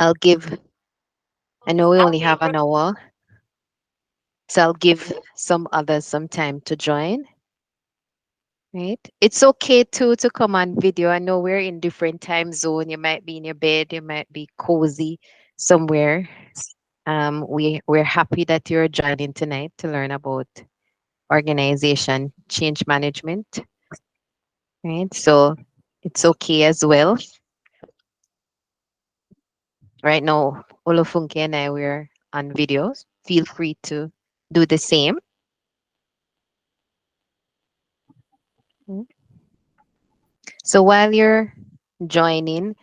I'll give, I know we only have an hour, so I'll give some others some time to join. Right? It's okay to come on video. I know we're in different time zone. You might be in your bed, you might be cozy somewhere. We're happy that you're joining tonight to learn about organization change management. Right? So it's okay as well. Right now, Olofunke and I we're on videos. Feel free to do the same. Mm. So while you're joining,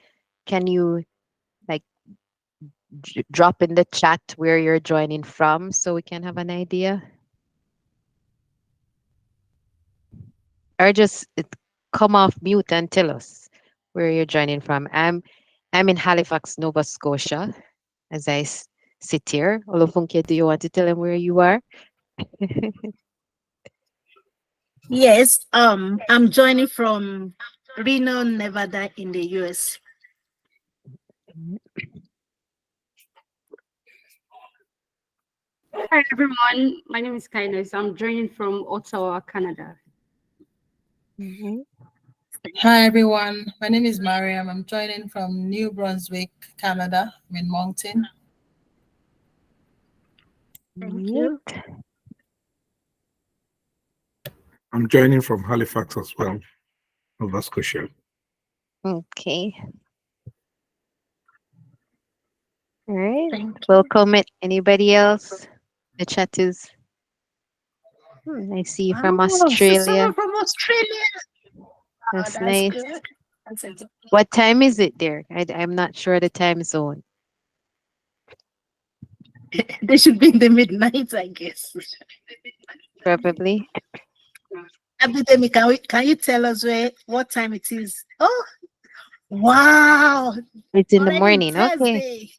can you like drop in the chat where you're joining from so we can have an idea? Or just come off mute and tell us where you're joining from. I'm in Halifax, Nova Scotia, as sit here. Olofunke, do you want to tell them where you are? Yes, I'm joining from Reno, Nevada in the US. Hi everyone, my name is Kindness. I'm joining from Ottawa, Canada. Mhm. Hi everyone, my name is Mariam. I'm joining from New Brunswick, Canada. I'm in Moncton. Thank you. I'm joining from Halifax as well, Nova Scotia. Okay. All right. Thank you. Welcome it. Anybody else? The chat is. I see you from Oh, so Australia. someone from Australia. That's That's nice. good. That's it. What time is it there? I'm not sure the time zone. They should be in the midnight, I guess. Probably. Abidemi, can you tell us what time it is? Oh, wow. It's in the Already morning. Okay. Thursday.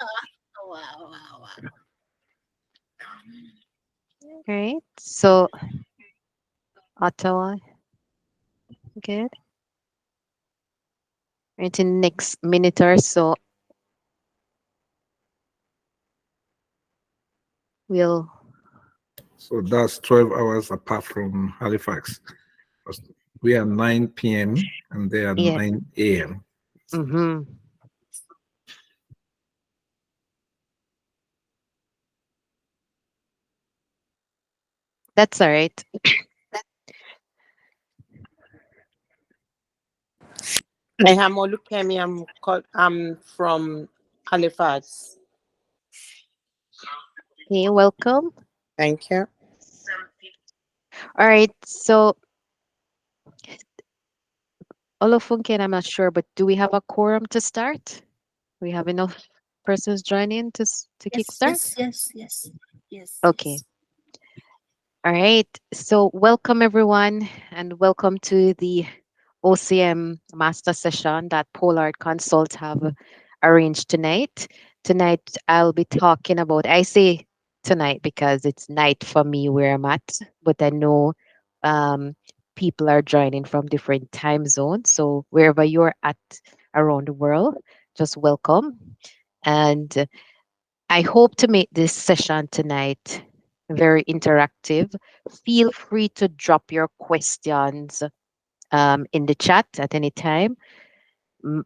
Oh, wow, wow, wow. All right. So Ottawa. Good. Right in the next minute or so, we'll. So that's 12 hours apart from Halifax. We are 9 p.m. and they are Yeah. 9 a.m. Mm-hmm. That's all right. I am Olukemi. I'm from Halifax. Okay, welcome. Thank you. All right. So Olofunke, I'm not sure, but do we have a quorum to start? We have enough persons joining to kickstart? Yes. Okay. All right. So welcome everyone and welcome to the OCM master session that Pollard Consult have arranged tonight. Tonight I'll be talking about, I say tonight because it's night for me where I'm at, but I know people are joining from different time zones. So wherever you're at around the world, just welcome. And I hope to make this session tonight very interactive. Feel free to drop your questions in the chat at any time.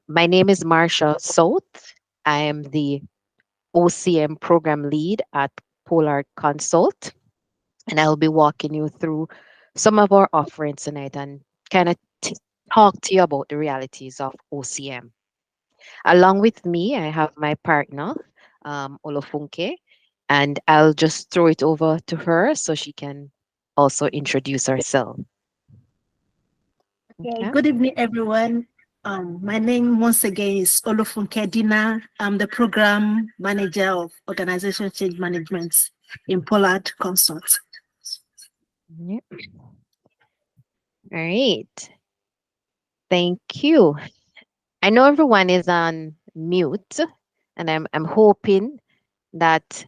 My name is Marsha South. I am the OCM program lead at Polar Consult, and I'll be walking you through some of our offerings tonight and kind of talk to you about the realities of OCM. Along with me, I have my partner, Olofunke, and I'll just throw it over to her so she can also introduce herself. Okay. Good evening, everyone. My name once again is Olofunke Dina. I'm the program manager of organization change management in Pollard Consult. Yep. All right. Thank you. I know everyone is on mute, and I'm hoping that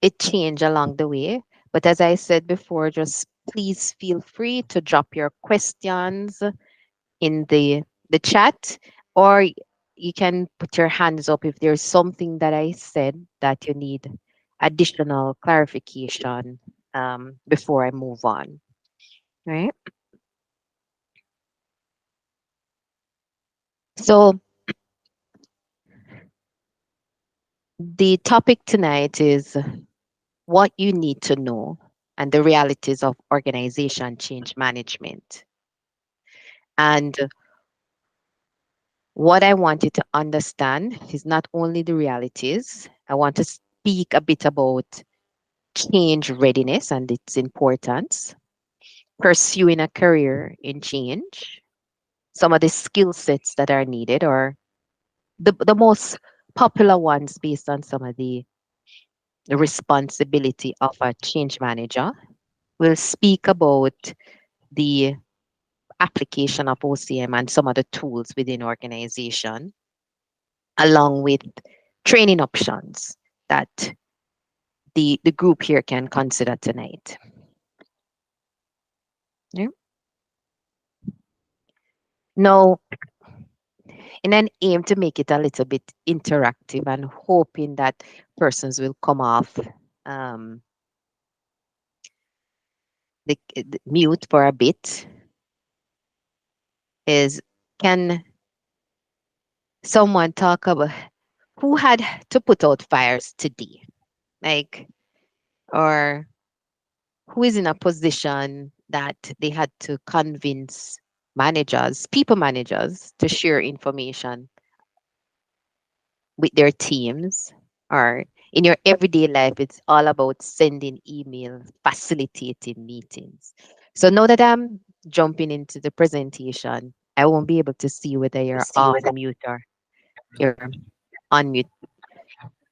it changed along the way. But as I said before, just please feel free to drop your questions in the chat, or you can put your hands up if there's something that I said that you need additional clarification before I move on. Right. So the topic tonight is what you need to know and the realities of organization change management. And what I want you to understand is not only the realities, I want to speak a bit about change readiness and its importance, pursuing a career in change, some of the skill sets that are needed, or the most popular ones based on some of the responsibility of a change manager. We'll speak about the application of OCM and some of the tools within organization, along with training options that the group here can consider tonight. Yeah. Now, in an aim to make it a little bit interactive and hoping that persons will come off um, the mute for a bit, is can someone talk about who had to put out fires today? Like, or who is in a position that they had to convince managers, people managers, to share information with their teams, or in your everyday life it's all about sending emails, facilitating meetings. So now that I'm jumping into the presentation, I won't be able to see whether you're off mute or you're on mute.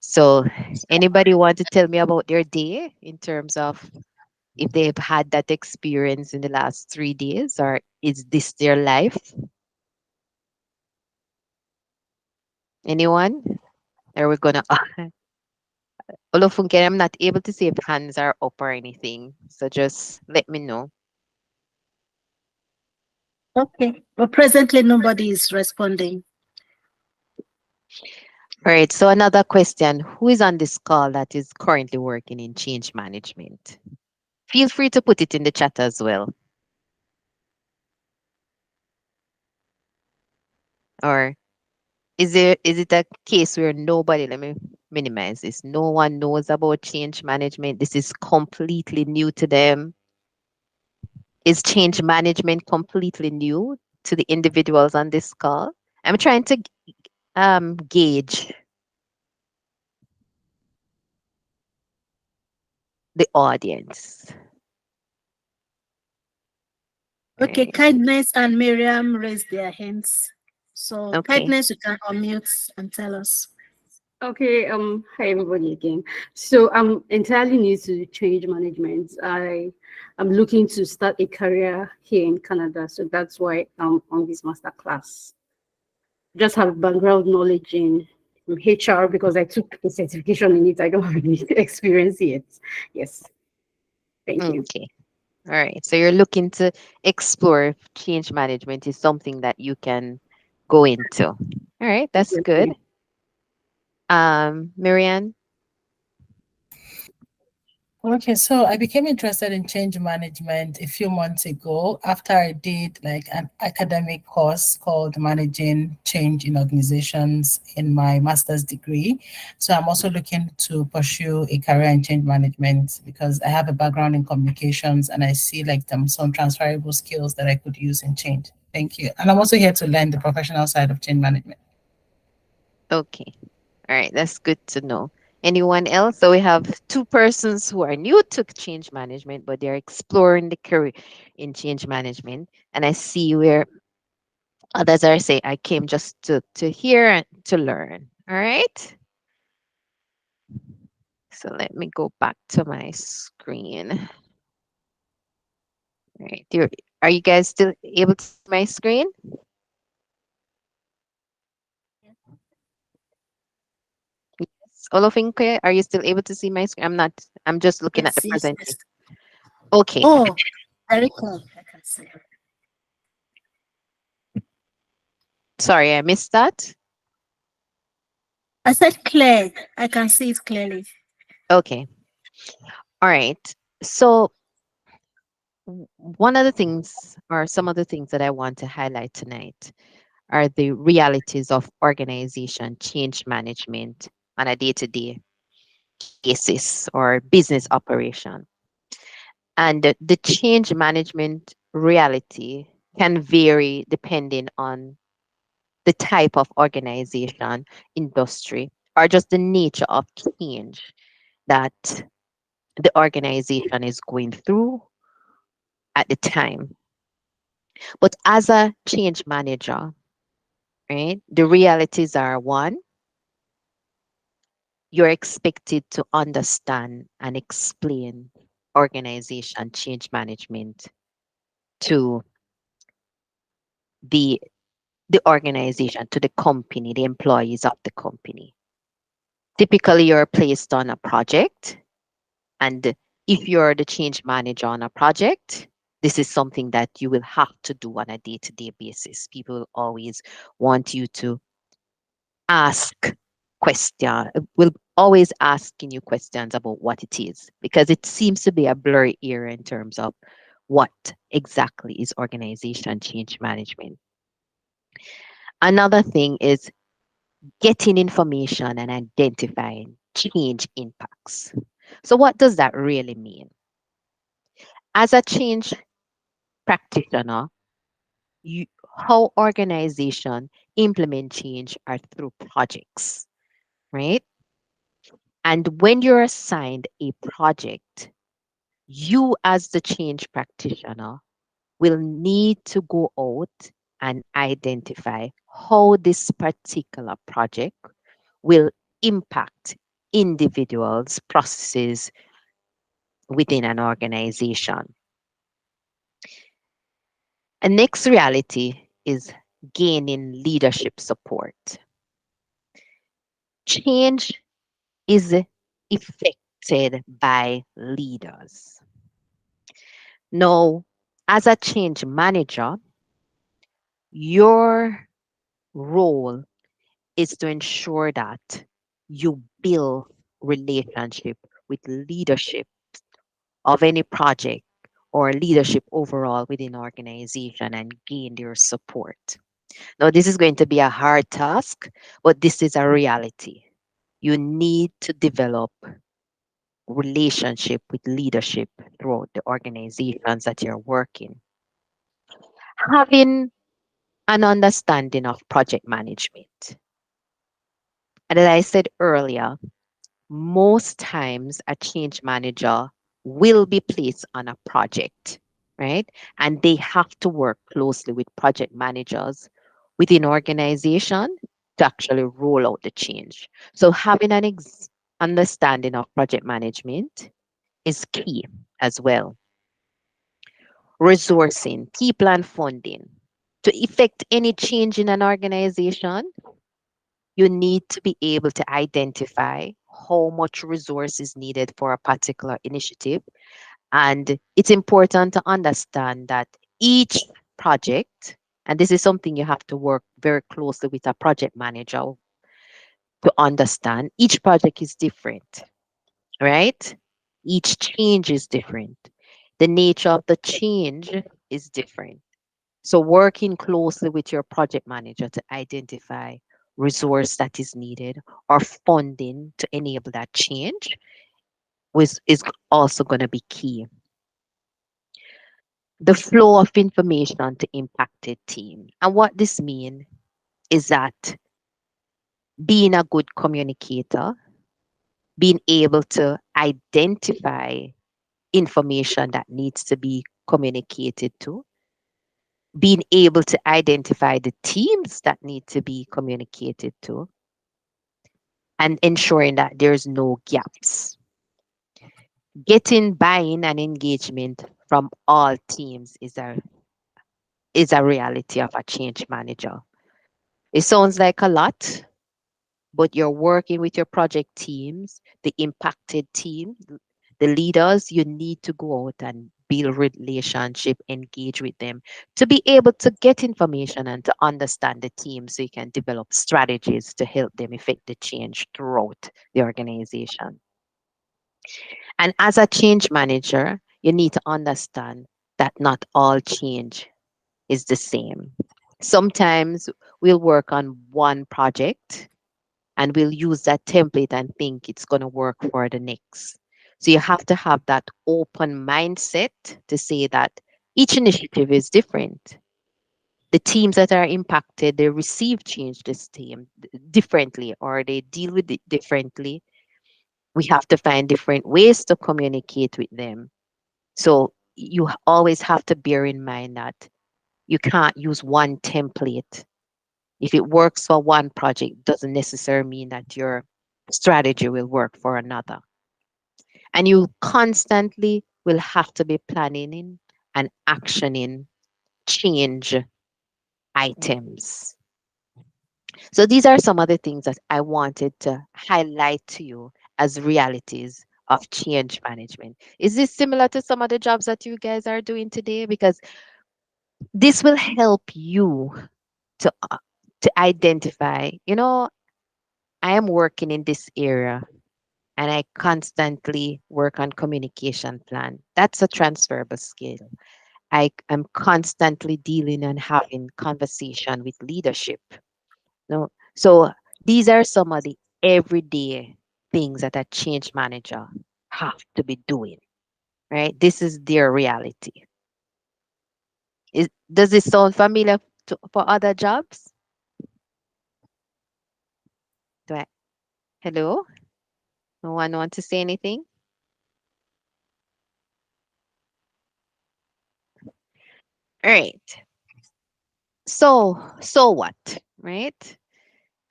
So anybody want to tell me about their day in terms of if they've had that experience in the last 3 days, or is this their life? Anyone? Or we're gonna Olofunke, I'm not able to see if hands are up or anything. So just let me know. Okay. But presently, nobody is responding. All right. So another question. Who is on this call that is currently working in change management? Feel free to put it in the chat as well. Or is it a case where nobody, let me minimize this. No one knows about change management. This is completely new to them. Is change management completely new to the individuals on this call? I'm trying to gauge the audience. Okay, Right. Kindness and Miriam raised their hands. So, Okay. Kindness, you can unmute and tell us. Okay, hi everybody again. So I'm entirely new to change management. I'm looking to start a career here in Canada, so that's why I'm on this master class. Just have background knowledge in HR because I took a certification in it. I don't have any experience yet. Yes, thank you. Okay. All right. So you're looking to explore if change management is something that you can go into. All right. That's good. Marianne? Okay, so I became interested in change management a few months ago after I did like an academic course called Managing Change in Organizations in my master's degree. So I'm also looking to pursue a career in change management because I have a background in communications and I see like some transferable skills that I could use in change. Thank you. And I'm also here to learn the professional side of change management. Okay. All right. That's good to know. Anyone else? So we have two persons who are new to change management, but they're exploring the career in change management. And I see where others are saying, I came just to hear and to learn. All right. So let me go back to my screen. All right. Are you guys still able to see my screen? Yes. Olofinke, are you still able to see my screen? I'm not. I'm just looking at the Yes, yes, yes. presentation. Okay. Oh, very cool. I can see. Sorry, I missed that. I said clear. I can see it clearly. Okay. All right. So one of the things, or some of the things that I want to highlight tonight, are the realities of organization change management on a day-to-day basis or business operation. And the change management reality can vary depending on the type of organization, industry, or just the nature of change that the organization is going through at the time. But as a change manager, right, the realities are one, you're expected to understand and explain organization change management to the the organization, to the company, the employees of the company. Typically, you're placed on a project, and if you're the change manager on a project, this is something that you will have to do on a day to day basis. People will always want you to ask question, will always asking you questions about what it is, because it seems to be a blurry area in terms of what exactly is organization change management. Another thing is getting information and identifying change impacts. So, what does that really mean? As a change practitioner, you, how organization implement change are through projects, right? And when you're assigned a project, you as the change practitioner will need to go out and identify how this particular project will impact individuals, processes within an organization. A next reality is gaining leadership support. Change is effected by leaders. Now, as a change manager, your role is to ensure that you build relationship with leadership of any project or leadership overall within organization and gain their support. Now, this is going to be a hard task, but this is a reality. You need to develop relationship with leadership throughout the organizations that you're working. Having an understanding of project management. And as I said earlier, most times a change manager will be placed on a project, right? And they have to work closely with project managers within organization to actually roll out the change. So having an understanding of project management is key as well. Resourcing, people and funding. To effect any change in an organization, you need to be able to identify how much resource is needed for a particular initiative. And it's important to understand that each project, and this is something you have to work very closely with a project manager to understand, each project is different, right? Each change is different. The nature of the change is different. So working closely with your project manager to identify resource that is needed or funding to enable that change is also going to be key. The flow of information to impacted team. And what this means is that being a good communicator, being able to identify information that needs to be communicated to, being able to identify the teams that need to be communicated to, and ensuring that there's no gaps. Getting buy-in and engagement from all teams is a reality of a change manager. It sounds like a lot, but you're working with your project teams, the impacted team, the leaders. You need to go out and build relationship, engage with them, to be able to get information and to understand the team so you can develop strategies to help them effect the change throughout the organization. And as a change manager, you need to understand that not all change is the same. Sometimes we'll work on one project and we'll use that template and think it's going to work for the next. So you have to have that open mindset to say that each initiative is different. The teams that are impacted, they receive change this team differently or they deal with it differently. We have to find different ways to communicate with them. So you always have to bear in mind that you can't use one template. If it works for one project, doesn't necessarily mean that your strategy will work for another. And you constantly will have to be planning in and actioning change items. So these are some of the things that I wanted to highlight to you as realities of change management. Is this similar to some of the jobs that you guys are doing today? Because this will help you to to identify, I am working in this area and I constantly work on communication plan. That's a transferable skill. I am constantly dealing and having conversation with leadership. No, so these are some of the everyday things that a change manager have to be doing. Right? This is their reality. Does this sound familiar for other jobs? Do I, hello? No one want to say anything? All right. So what? Right?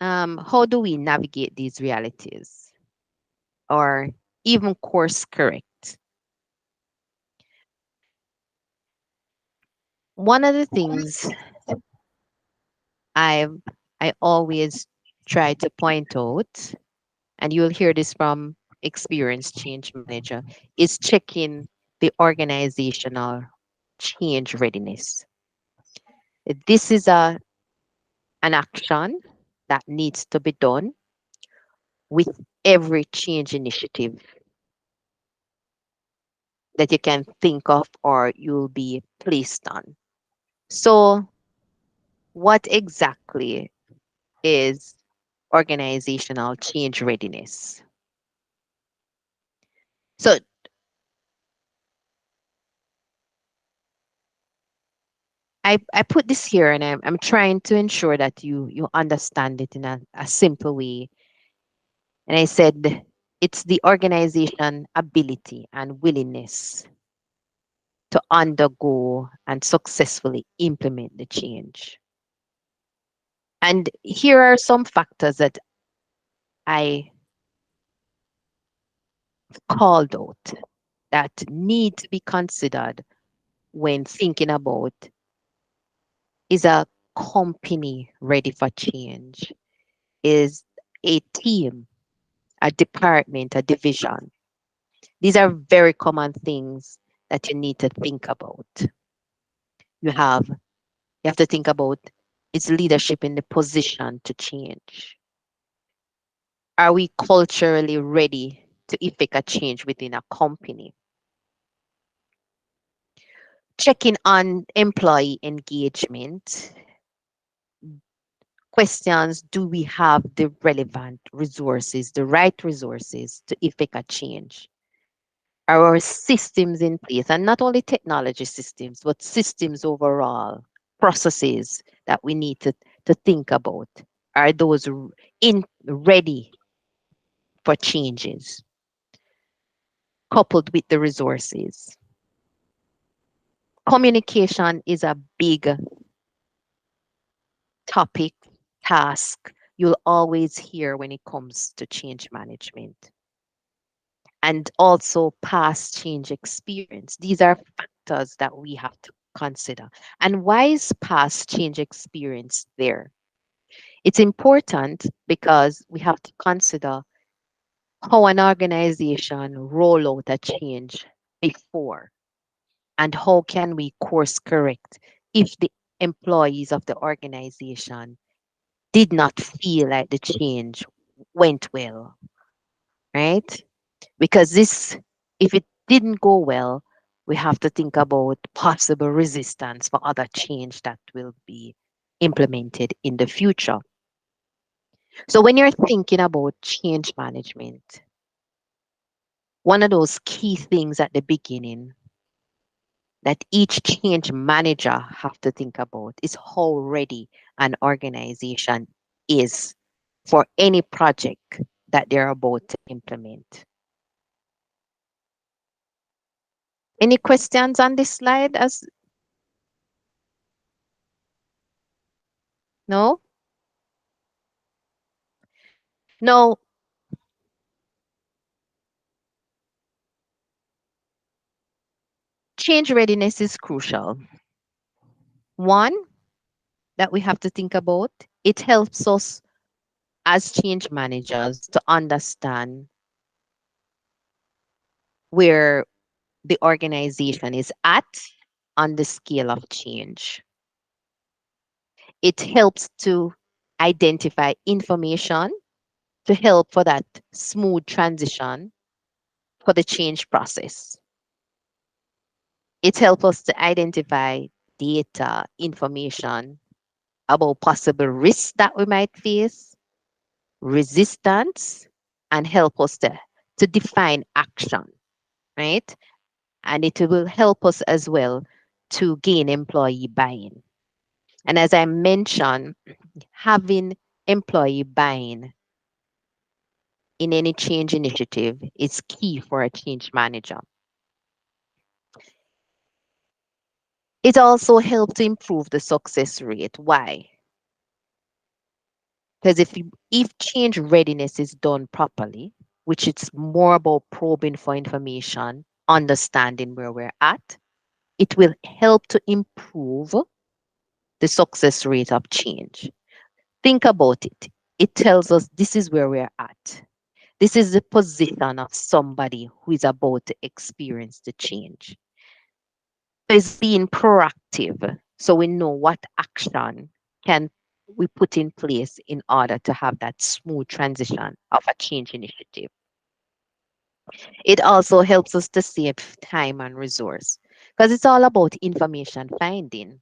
How do we navigate these realities or even course correct? One of the things I I always try to point out, and you'll hear this from experienced change manager, is checking the organizational change readiness. This is an action that needs to be done with every change initiative that you can think of or you'll be placed on. So, what exactly is organizational change readiness? So, I put this here and I'm trying to ensure that you understand it in a simple way. And I said it's the organization ability and willingness to undergo and successfully implement the change. And here are some factors that I called out that need to be considered when thinking about, is a company ready for change? Is a team, a department, a division? These are very common things that you need to think about. You have you have to think about, is leadership in the position to change? Are we culturally ready to effect a change within a company? Checking on employee engagement. Questions, do we have the relevant resources, the right resources to effect a change? Are our systems in place? And not only technology systems, but systems overall, processes that we need to think about. Are those in ready for changes, coupled with the resources? Communication is a big topic, task you'll always hear when it comes to change management. And also past change experience. These are factors that we have to consider. And why is past change experience there? It's important because we have to consider how an organization roll out a change before. and how can we course correct if the employees of the organization did not feel like the change went well, right? Because this, if it didn't go well, we have to think about possible resistance for other change that will be implemented in the future. So when you're thinking about change management, one of those key things at the beginning that each change manager have to think about is how ready an organization is for any project that they're about to implement. Any questions on this slide? As no? No, change readiness is crucial. One that we have to think about, it helps us as change managers to understand where the organization is at on the scale of change. It helps to identify information to help for that smooth transition for the change process. It helps us to identify data, information about possible risks that we might face, resistance, and help us to define action, right? And it will help us as well to gain employee buy-in. And as I mentioned, having employee buy-in in any change initiative is key for a change manager. It also helps to improve the success rate. Why? Because if change readiness is done properly, which it's more about probing for information, understanding where we're at, it will help to improve the success rate of change. Think about it. It tells us this is where we're at. This is the position of somebody who is about to experience the change. So it's being proactive so we know what action can we put in place in order to have that smooth transition of a change initiative. It also helps us to save time and resource because it's all about information finding.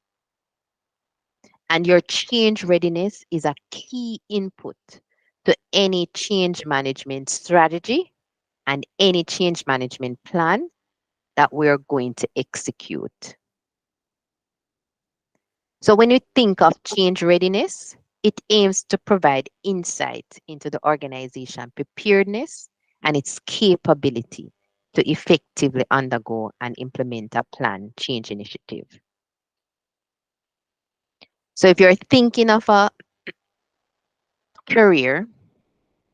And your change readiness is a key input to any change management strategy and any change management plan that we're going to execute. So when you think of change readiness, it aims to provide insight into the organization preparedness and its capability to effectively undergo and implement a planned change initiative. So if you're thinking of a career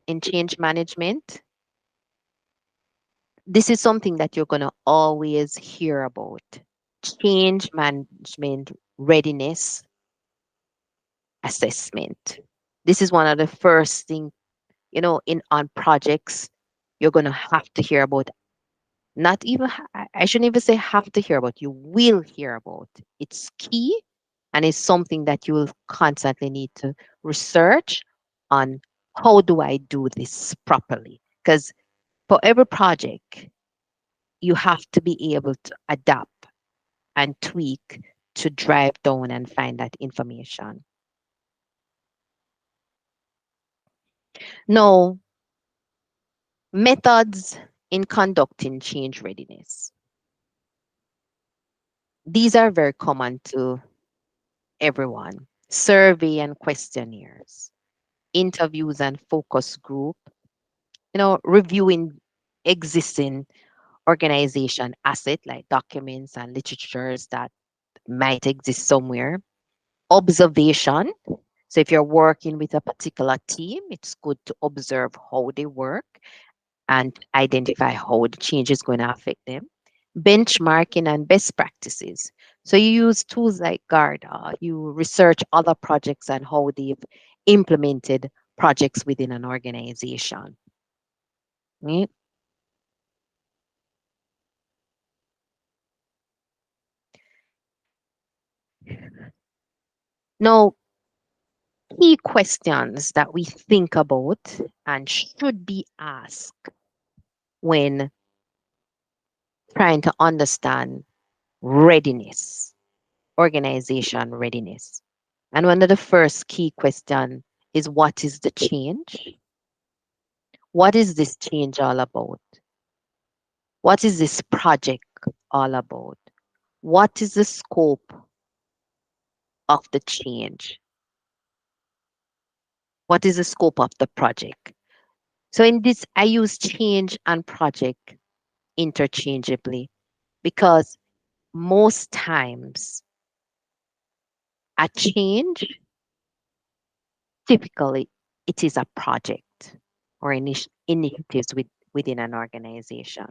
in change management, this is something that you're going to always hear about. Change management readiness assessment. This is one of the first things, in on projects you're going to have to hear about. Not even, I shouldn't even say have to hear about, you will hear about. It's key and it's something that you will constantly need to research on how do I do this properly? Because for every project, you have to be able to adapt and tweak to drive down and find that information. Now, methods in conducting change readiness. These are very common to everyone. Survey and questionnaires, interviews and focus group, reviewing existing organization asset like documents and literatures that might exist somewhere. Observation. So if you're working with a particular team, it's good to observe how they work and identify how the change is going to affect them. Benchmarking and best practices. So you use tools like Garda, you research other projects and how they've implemented projects within an organization. Right? Now, key questions that we think about and should be asked when trying to understand readiness, organization readiness. And one of the first key question is, what is the change? What is this change all about? What is this project all about? What is the scope of the change? What is the scope of the project? So in this, I use change and project interchangeably because most times a change, typically it is a project or initiatives within an organization.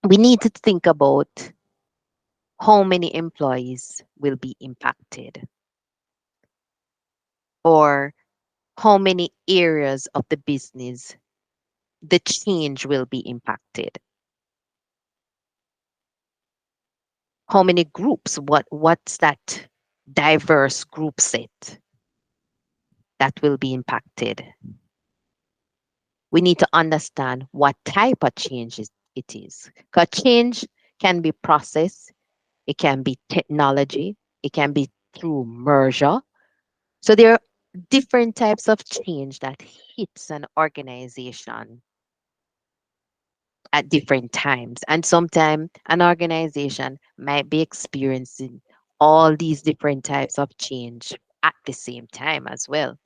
We need to think about how many employees will be impacted or how many areas of the business the change will be impacted. How many groups? What's that diverse group set that will be impacted? We need to understand what type of change it is. Because change can be process, it can be technology, it can be through merger. So there are different types of change that hits an organization at different times. And sometimes an organization might be experiencing all these different types of change at the same time as well.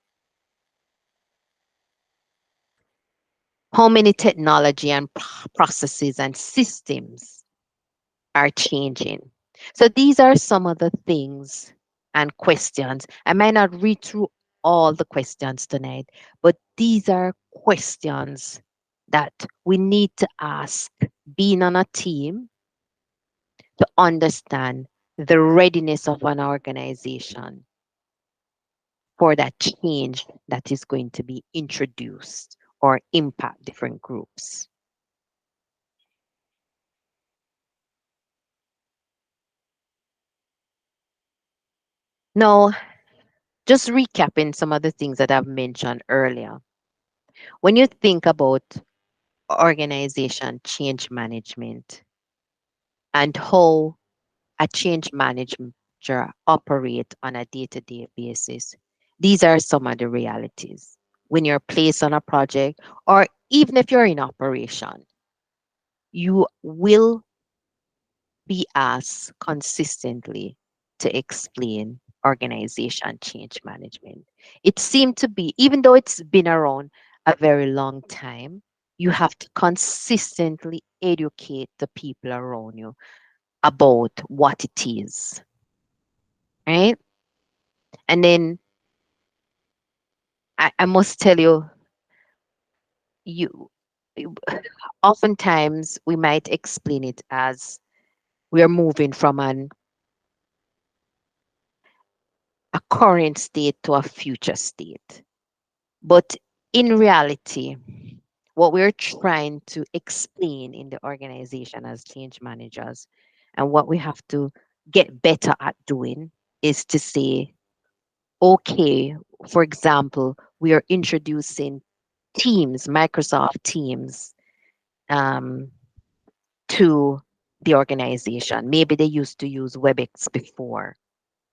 How many technology and processes and systems are changing? So these are some of the things and questions. I might not read through all the questions tonight, but these are questions that we need to ask being on a team to understand the readiness of an organization for that change that is going to be introduced or impact different groups. Now, just recapping some of the things that I've mentioned earlier. When you think about organization change management and how a change manager operate on a day-to-day basis, these are some of the realities. When you're placed on a project, or even if you're in operation, you will be asked consistently to explain organization change management. It seemed to be, even though it's been around a very long time, you have to consistently educate the people around you about what it is, right? And then I must tell you, you oftentimes we might explain it as we are moving from a current state to a future state. But in reality, what we're trying to explain in the organization as change managers and what we have to get better at doing is to say, okay, for example, we are introducing Teams, Microsoft Teams, um, to the organization. Maybe they used to use WebEx before.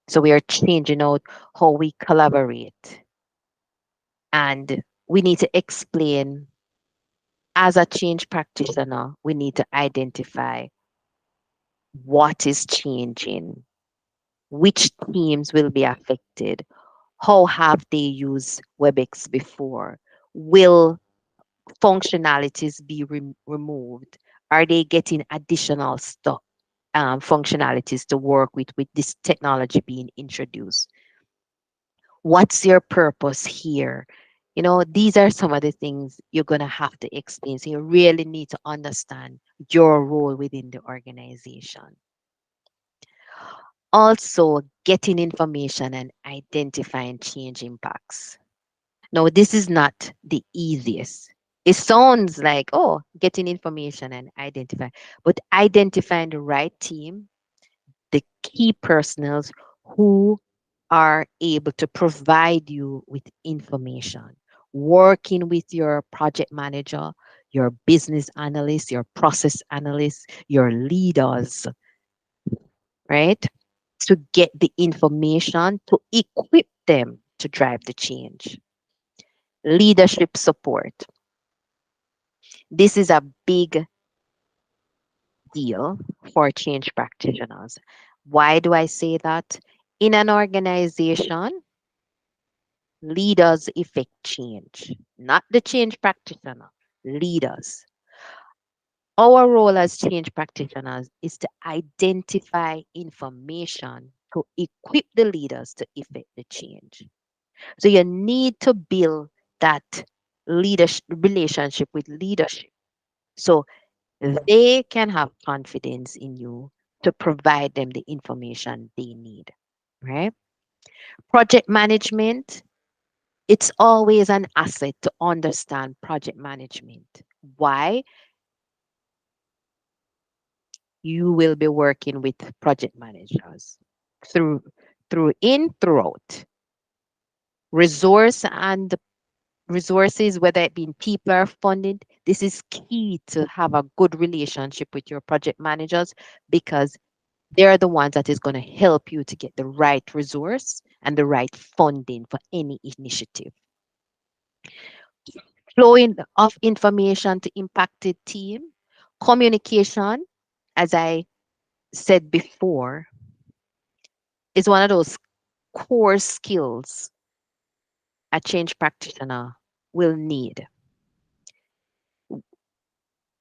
So we are changing out how we collaborate. And we need to explain, as a change practitioner, we need to identify what is changing, which teams will be affected, how have they used WebEx before, will functionalities be removed, are they getting additional stuff, functionalities to work with this technology being introduced. What's your purpose here? You know, these are some of the things you're going to have to explain. So you really need to understand your role within the organization. Also, getting information and identifying change impacts. Now, this is not the easiest. It sounds like, oh, getting information and identify, but identifying the right team, the key personals who are able to provide you with information, working with your project manager, your business analyst, your process analyst, your leaders, right? To get the information to equip them to drive the change. Leadership support. This is a big deal for change practitioners. Why do I say that? In an organization, leaders effect change, not the change practitioner, leaders. Our role as change practitioners is to identify information to equip the leaders to effect the change. So you need to build that leadership relationship with leadership. So they can have confidence in you to provide them the information they need, right? Project management, it's always an asset to understand project management. Why? You will be working with project managers through throughout. Resource and resources, whether it be in people or funding, this is key to have a good relationship with your project managers because they're the ones that is going to help you to get the right resource and the right funding for any initiative. Flowing of information to impacted team, communication, as I said before, is one of those core skills a change practitioner will need.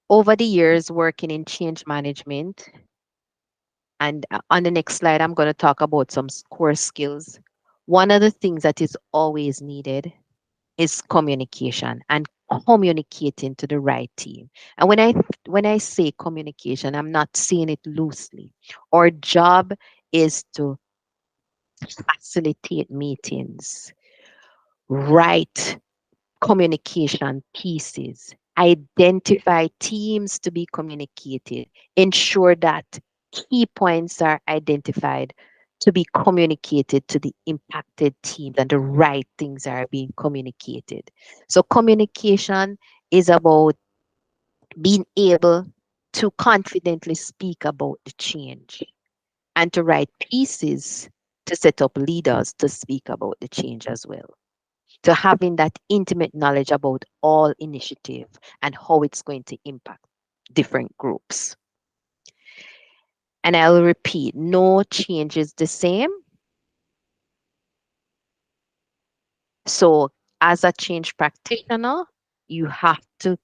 Over the years working in change management, and on the next slide, I'm going to talk about some core skills. One of the things that is always needed is communication and communicating to the right team. And when I say communication, I'm not saying it loosely. Our job is to facilitate meetings, write communication pieces, identify teams to be communicated, ensure that key points are identified to be communicated to the impacted teams and the right things are being communicated. So, communication is about being able to confidently speak about the change and to write pieces to set up leaders to speak about the change as well, to having that intimate knowledge about all initiative and how it's going to impact different groups. And I'll repeat, no change is the same. So as a change practitioner, you have to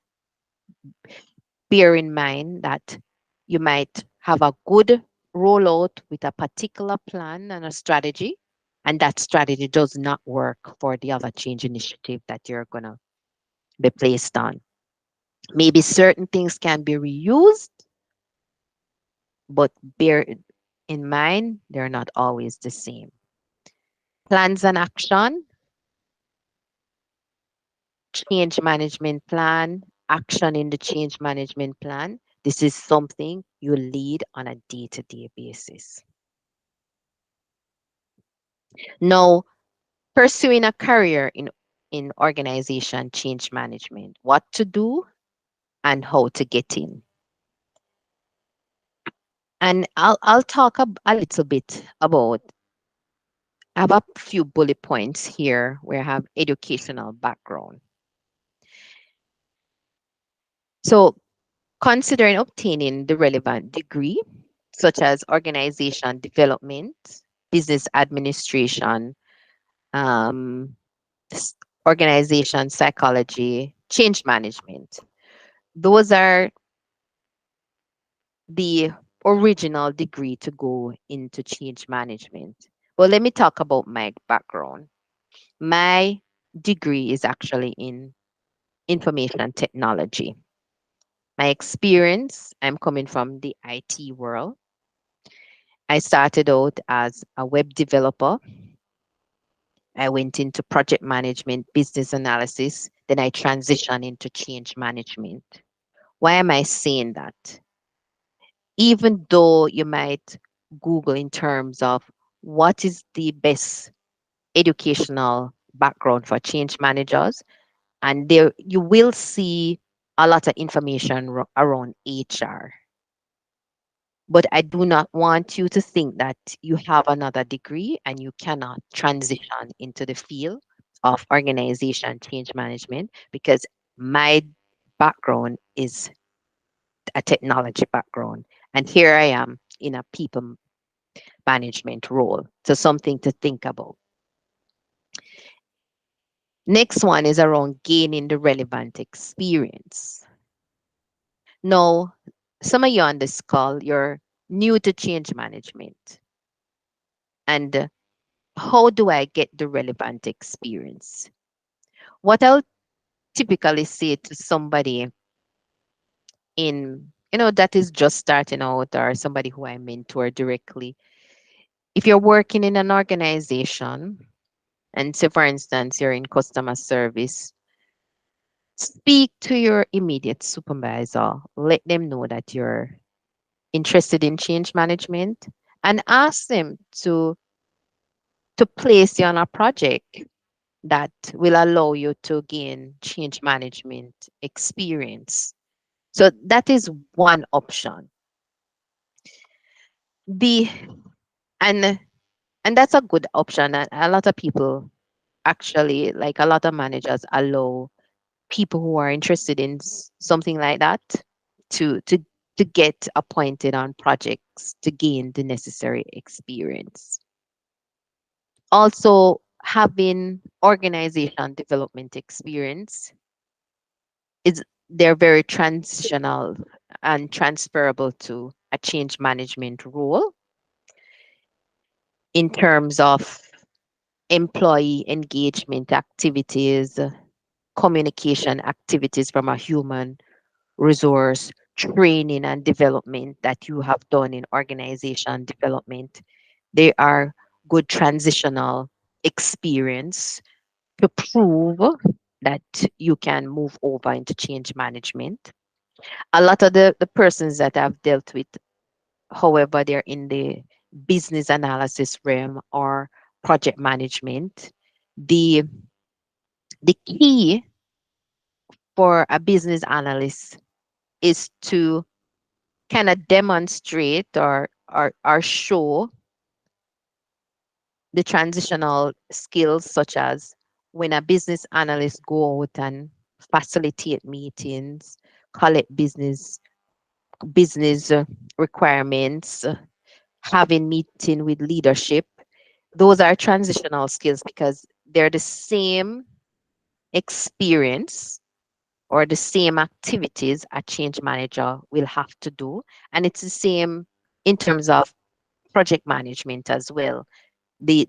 bear in mind that you might have a good rollout with a particular plan and a strategy, and that strategy does not work for the other change initiative that you're going to be placed on. Maybe certain things can be reused, but bear in mind, they're not always the same. Plans and action, change management plan, action in the change management plan. This is something you lead on a day-to-day basis. Now, pursuing a career in organization change management, what to do and how to get in. And I'll talk a little bit about, I have a few bullet points here where I have educational background. So considering obtaining the relevant degree, such as organization development, business administration, um, organization psychology, change management. Those are the original degree to go into change management. Well, let me talk about my background. My degree is actually in information technology. My experience, I'm coming from the IT world. I started out as a web developer. I went into project management, business analysis. Then I transition into change management. Why am I saying that? Even though you might Google in terms of what is the best educational background for change managers, and there you will see a lot of information around HR. But I do not want you to think that you have another degree and you cannot transition into the field of organization change management, because my background is a technology background. And here I am in a people management role. So something to think about. Next one is around gaining the relevant experience. Now, some of you on this call, you're new to change management. And how do I get the relevant experience? What I'll typically say to somebody that is just starting out, or somebody who I mentor directly, if you're working in an organization, and say, for instance, you're in customer service, speak to your immediate supervisor. Let them know that you're interested in change management and ask them to place you on a project that will allow you to gain change management experience. So that is one option. The and and that's a good option. And a lot of people actually, like a lot of managers, allow people who are interested in something like that to to to get appointed on projects to gain the necessary experience. Also, having organization development experience is they're very transitional and transferable to a change management role in terms of employee engagement activities, communication activities from a human resource, training and development that you have done in organization development. They are good transitional experience to prove that you can move over into change management. A lot of the persons that I've dealt with, however, they're in the business analysis realm or project management. The the key for a business analyst is to kind of demonstrate or show the transitional skills, such as when a business analyst go out and facilitate meetings, collect business requirements, having meeting with leadership. Those are transitional skills because they're the same experience or the same activities a change manager will have to do. And it's the same in terms of project management as well. The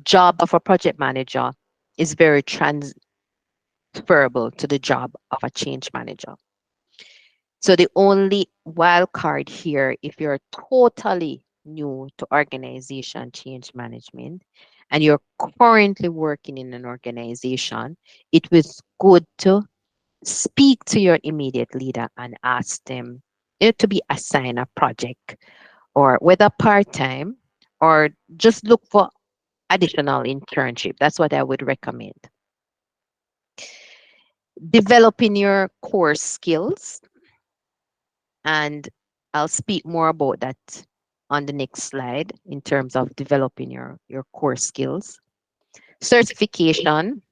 job of a project manager is very transferable to the job of a change manager. So the only wild card here, if you're totally new to organization change management and you're currently working in an organization, it was good to speak to your immediate leader and ask them to be assigned a project, or whether part-time or just look for additional internship. That's what I would recommend. Developing your core skills, and I'll speak more about that on the next slide in terms of developing your core skills. Certification,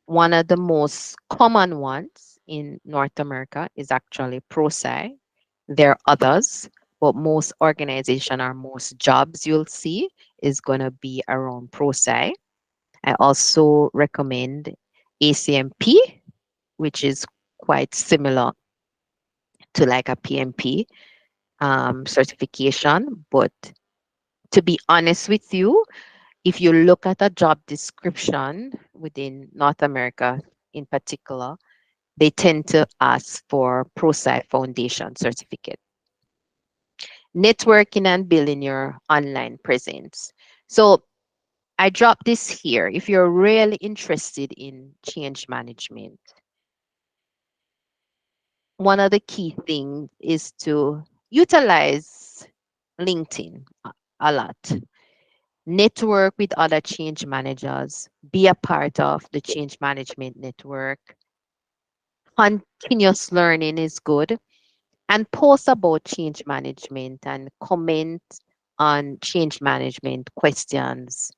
one of the most common ones in North America is actually ProSci. There are others, but most organization or most jobs you'll see is going to be around ProSci. I also recommend ACMP, which is quite similar to like a PMP certification. But to be honest with you, if you look at a job description within North America in particular, they tend to ask for ProSci Foundation certificate. Networking and building your online presence. So I drop this here. If you're really interested in change management, one of the key things is to utilize LinkedIn a lot. Network with other change managers, be a part of the change management network. Continuous learning is good, and post about change management and comment on change management questions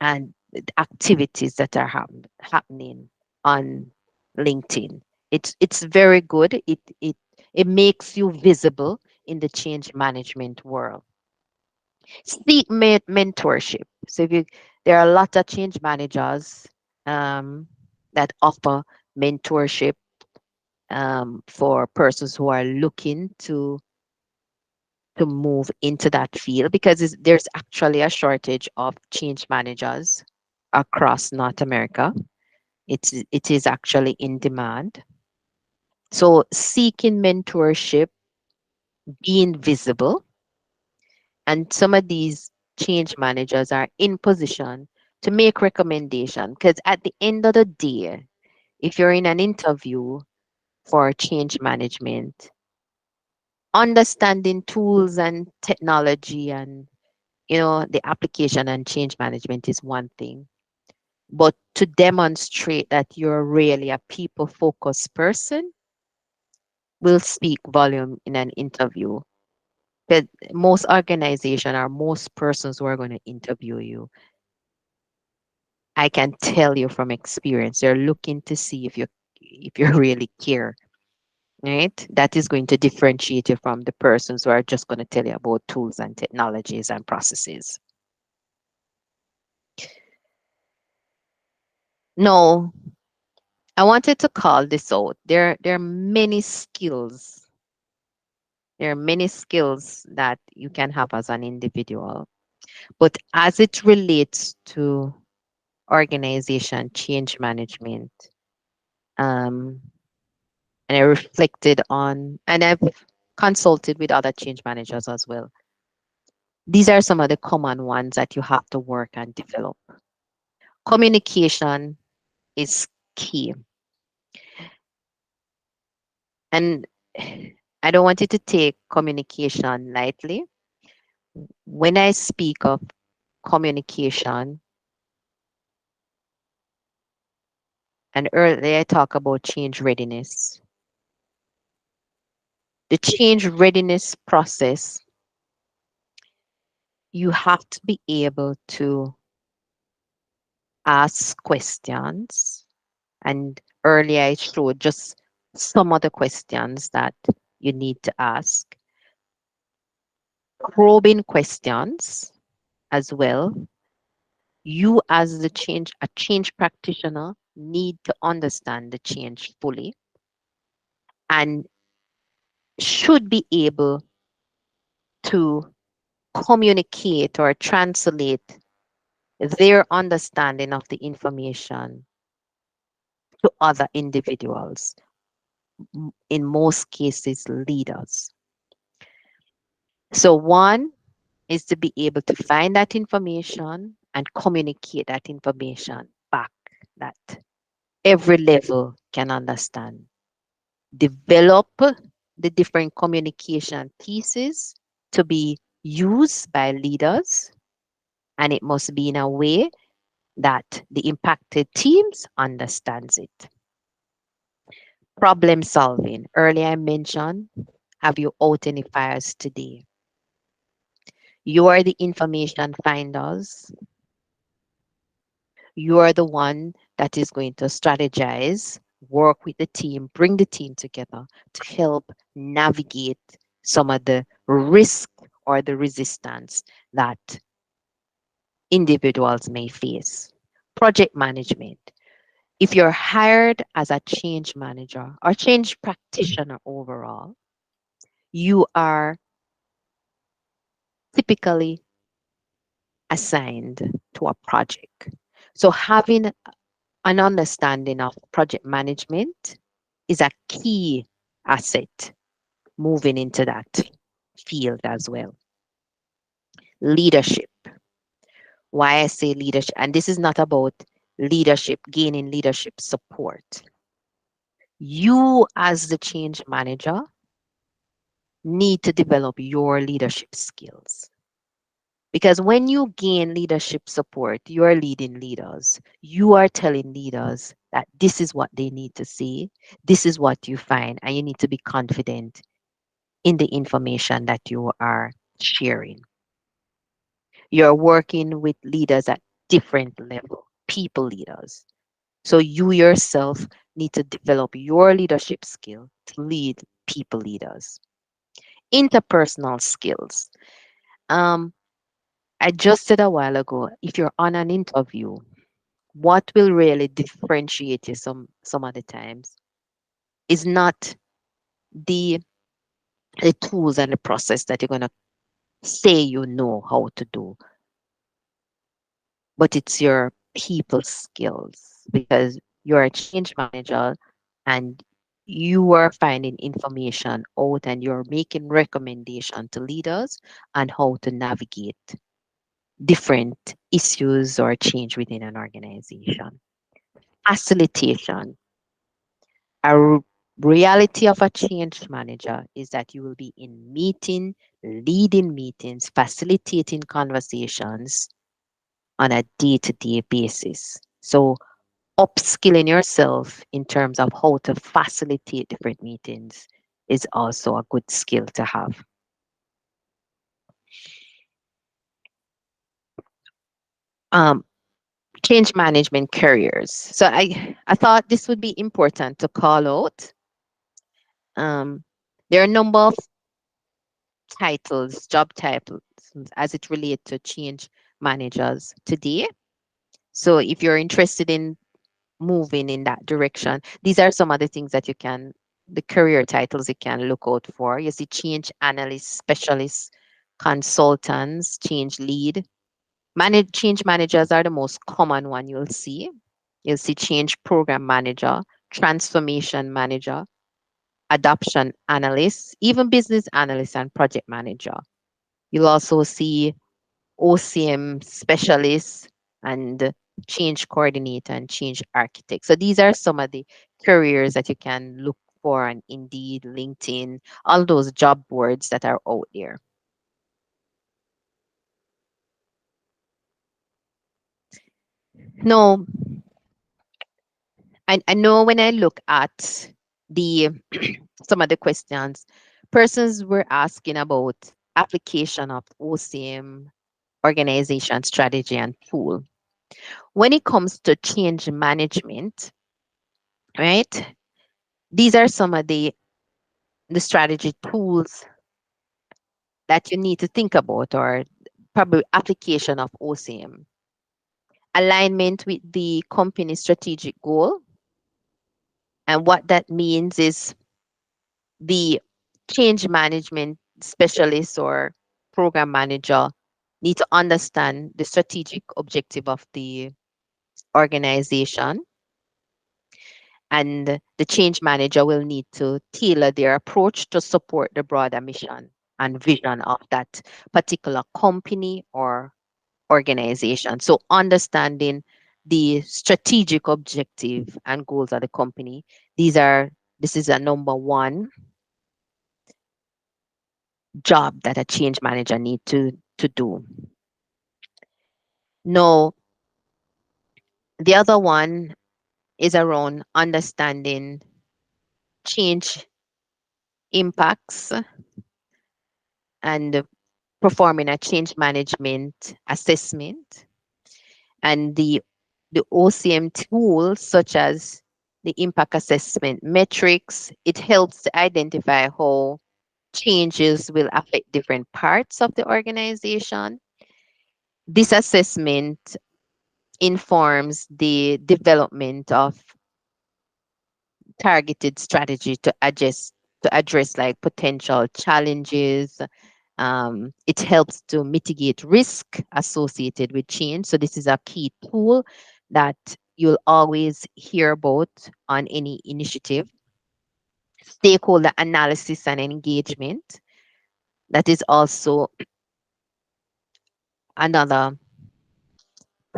and the activities that are happening on LinkedIn. It's very good. It makes you visible in the change management world. Seek mentorship. So if you there are a lot of change managers um, that offer mentorship for persons who are looking to move into that field because there's actually a shortage of change managers across North America. It is actually in demand. So seeking mentorship, being visible, and some of these change managers are in position to make recommendation because at the end of the day, if you're in an interview for change management, understanding tools and technology and the application and change management is one thing, but to demonstrate that you're really a people focused person will speak volume in an interview. Because most organization or most persons who are going to interview you, I can tell you from experience, they're looking to see if you really care, right? That is going to differentiate you from the persons who are just going to tell you about tools and technologies and processes. No, I wanted to call this out. There are many skills. There are many skills that you can have as an individual. But as it relates to organization change management, um, and I reflected on, and I've consulted with other change managers as well. These are some of the common ones that you have to work and develop. Communication is key. And I don't want you to take communication lightly. When I speak of communication, and earlier I talk about change readiness, the change readiness process, you have to be able to ask questions. And earlier I showed just some of the questions that you need to ask. Probing questions as well. You as a change practitioner need to understand the change fully and should be able to communicate or translate their understanding of the information to other individuals, in most cases, leaders. So, one is to be able to find that information and communicate that information back that every level can understand. Develop the different communication pieces to be used by leaders, and it must be in a way that the impacted teams understands it. Problem solving. Earlier I mentioned, have you out any fires today? You are the information finders. You are the one that is going to strategize, work with the team, bring the team together to help navigate some of the risk or the resistance that individuals may face. Project management. If you're hired as a change manager or change practitioner overall, you are typically assigned to a project. So having an understanding of project management is a key asset moving into that field as well. Leadership. Why I say leadership, and this is not about leadership, gaining leadership support. You, as the change manager, need to develop your leadership skills. Because when you gain leadership support, you are leading leaders. You are telling leaders that this is what they need to see, this is what you find, and you need to be confident in the information that you are sharing. You're working with leaders at different level, people leaders. So you yourself need to develop your leadership skill to lead people leaders. Interpersonal skills. Um, I just said a while ago, if you're on an interview, what will really differentiate you some of the times is not the the tools and the process that you're gonna say you know how to do, but it's your people skills because you're a change manager and you are finding information out and you're making recommendation to leaders on how to navigate different issues or change within an organization. Facilitation. A reality of a change manager is that you will be in meeting, leading meetings, facilitating conversations on a day-to-day basis. So upskilling yourself in terms of how to facilitate different meetings is also a good skill to have. Um, Change management careers. So I thought this would be important to call out. Um, there are a number of titles, job titles, as it relates to change managers today. So if you're interested in moving in that direction, these are some of the things that you can, the career titles you can look out for. You see change analyst, specialists, consultants, change lead. Change managers are the most common one you'll see. You'll see change program manager, transformation manager, adoption analyst, even business analyst and project manager. You'll also see OCM specialist and change coordinator and change architect. So these are some of the careers that you can look for on Indeed, LinkedIn, all those job boards that are out there. No, I know when I look at the some of the questions, persons were asking about application of OCM organization strategy and tool. When it comes to change management, right? These are some of the strategy tools that you need to think about or probably application of OCM. Alignment with the company strategic goal. And what that means is the change management specialist or program manager need to understand the strategic objective of the organization, and the change manager will need to tailor their approach to support the broader mission and vision of that particular company or organization. So understanding the strategic objective and goals of the company, this is a number one job that a change manager need to do. No, the other one is around understanding change impacts and performing a change management assessment, and the OCM tools such as the impact assessment metrics. It helps to identify how changes will affect different parts of the organization. This assessment informs the development of targeted strategy to address like potential challenges. It helps to mitigate risk associated with change. So this is a key tool that you'll always hear about on any initiative. Stakeholder analysis and engagement. That is also another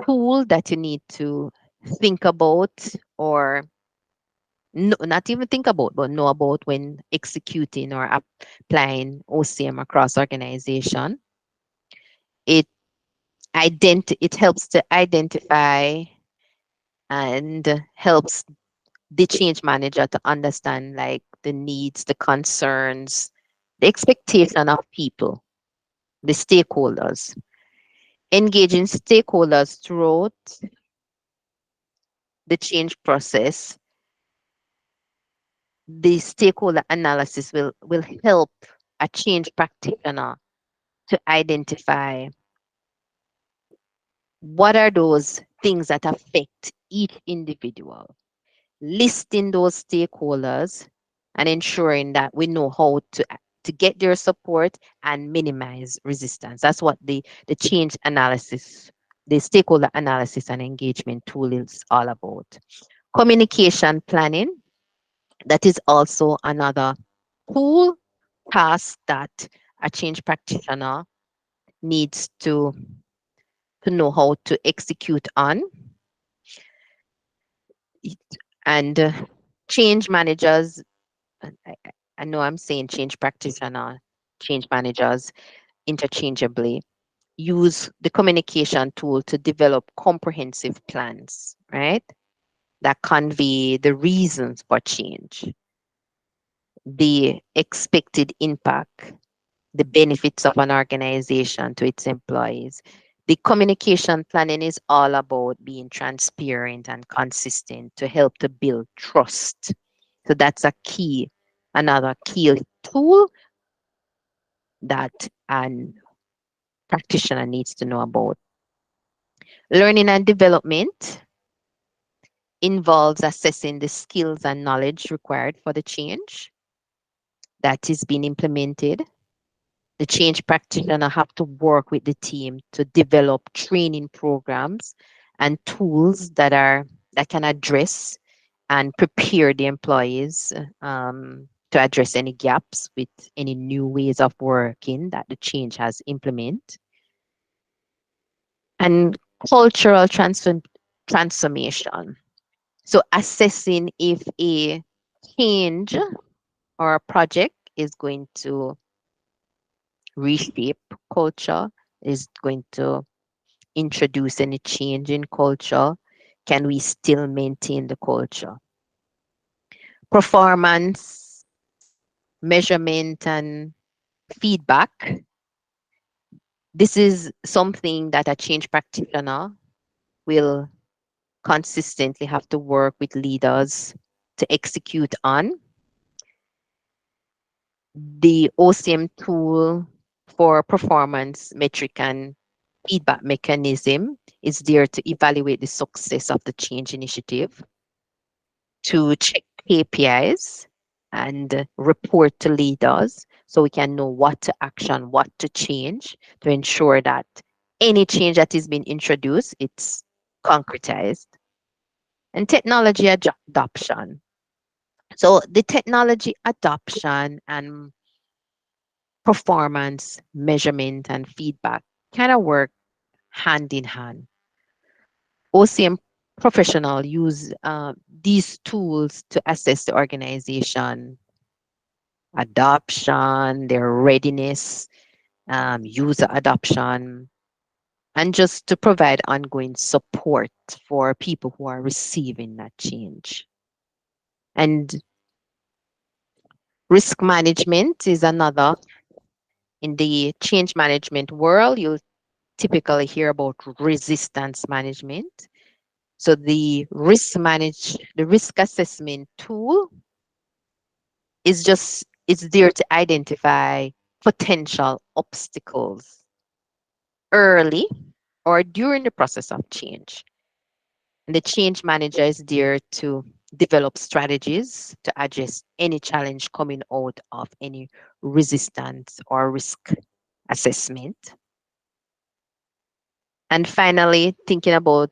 tool that you need to think about, or no, not even think about, but know about when executing or applying OCM across organization. It it helps to identify and helps the change manager to understand like the needs, the concerns, the expectation of people, the stakeholders. Engaging stakeholders throughout the change process, the stakeholder analysis will help a change practitioner to identify what are those things that affect each individual, listing those stakeholders and ensuring that we know how to get their support and minimize resistance. That's what the change analysis, the stakeholder analysis and engagement tool is all about. Communication planning, that is also another cool task that a change practitioner needs to know how to execute on. It- And change managers, I know I'm saying change practitioner, change managers interchangeably, use the communication tool to develop comprehensive plans, right? That convey the reasons for change, the expected impact, the benefits of an organization to its employees. The communication planning is all about being transparent and consistent to help to build trust. So that's a key, another key tool that an practitioner needs to know about. Learning and development involves assessing the skills and knowledge required for the change that is being implemented. The change practitioner have to work with the team to develop training programs and tools that can address and prepare the employees to address any gaps with any new ways of working that the change has implemented. And cultural transformation. So assessing if a change or a project is going to reshape culture, is going to introduce any change in culture, can we still maintain the culture? Performance, measurement, and feedback. This is something that a change practitioner will consistently have to work with leaders to execute on. The OCM tool for performance metric and feedback mechanism is there to evaluate the success of the change initiative, to check KPIs and report to leaders so we can know what to action, what to change to ensure that any change that is being introduced, it's concretized. And technology adoption. So the technology adoption and performance measurement and feedback kind of work hand in hand. OCM professional use these tools to assess the organization adoption, their readiness, user adoption, and just to provide ongoing support for people who are receiving that change. And risk management is another. In the change management world, you'll typically hear about resistance management. So the risk assessment tool is there to identify potential obstacles early or during the process of change. And the change manager is there to develop strategies to address any challenge coming out of any resistance or risk assessment. And finally, thinking about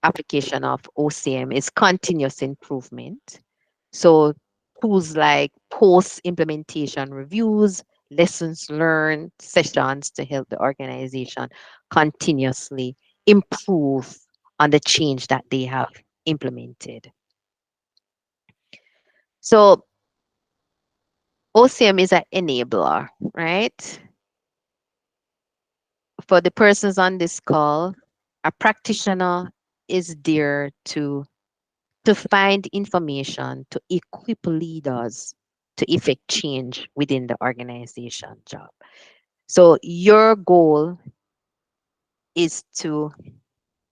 application of OCM is continuous improvement. So tools like post implementation reviews, lessons learned, sessions to help the organization continuously improve on the change that they have implemented. So OCM is an enabler, right? For the persons on this call, a practitioner is there to find information to equip leaders to effect change within the organization job. So your goal is to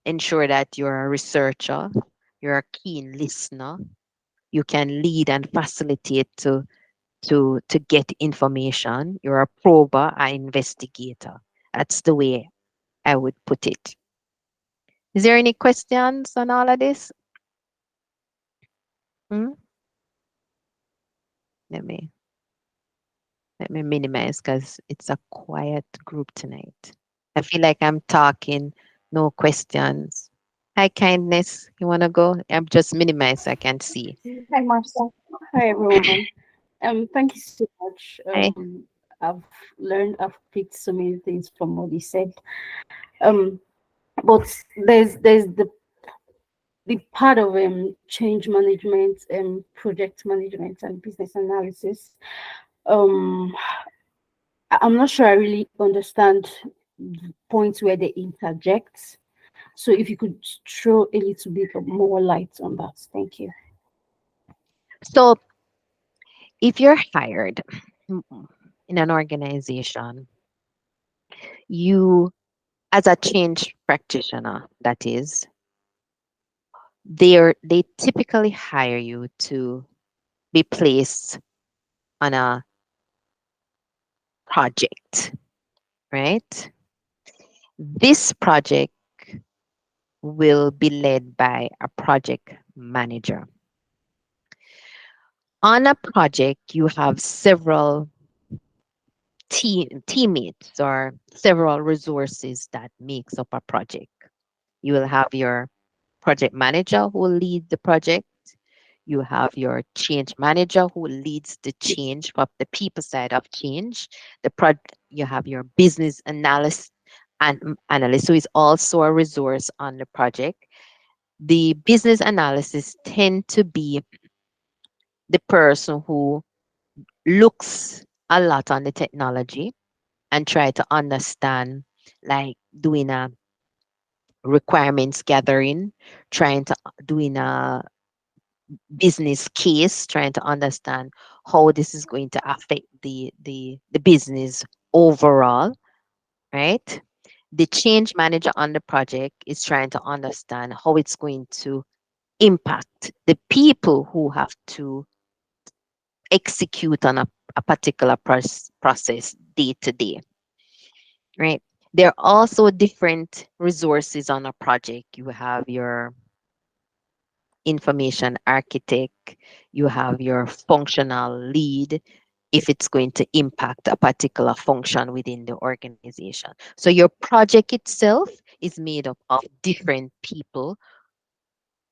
ensure that you're a researcher, you're a keen listener, you can lead and facilitate to get information, you're a prober, an investigator. That's the way I would put it. Is there any questions on all of this? Hmm? Let me let me minimize because it's a quiet group tonight. I feel like I'm talking, no questions. Hi, kindness. You wanna go? I'm just minimize. I can't see. Hi, Martha. Hi, everyone. Thank you so much. Hi. I've I've picked so many things from what you said. Um, but there's the part of change management, project management, and business analysis. Um, I'm not sure I really understand the points where they interject. So if you could throw a little bit of more light on that, thank you. So if you're hired in an organization, you as a change practitioner, that is, they typically hire you to be placed on a project, right? This project will be led by a project manager. On a project, you have several teammates or several resources that makes up a project. You will have your project manager who will lead the project. You have your change manager who leads the change for the people side of change. You have your business analyst and analyst who is also a resource on the project. The business analysis tend to be the person who looks a lot on the technology and try to understand, like doing a requirements gathering, trying to doing a business case, trying to understand how this is going to affect the business overall, right? The change manager on the project is trying to understand how it's going to impact the people who have to execute on a particular process day to day, right? There are also different resources on a project. You have your information architect, you have your functional lead if it's going to impact a particular function within the organization. So your project itself is made up of different people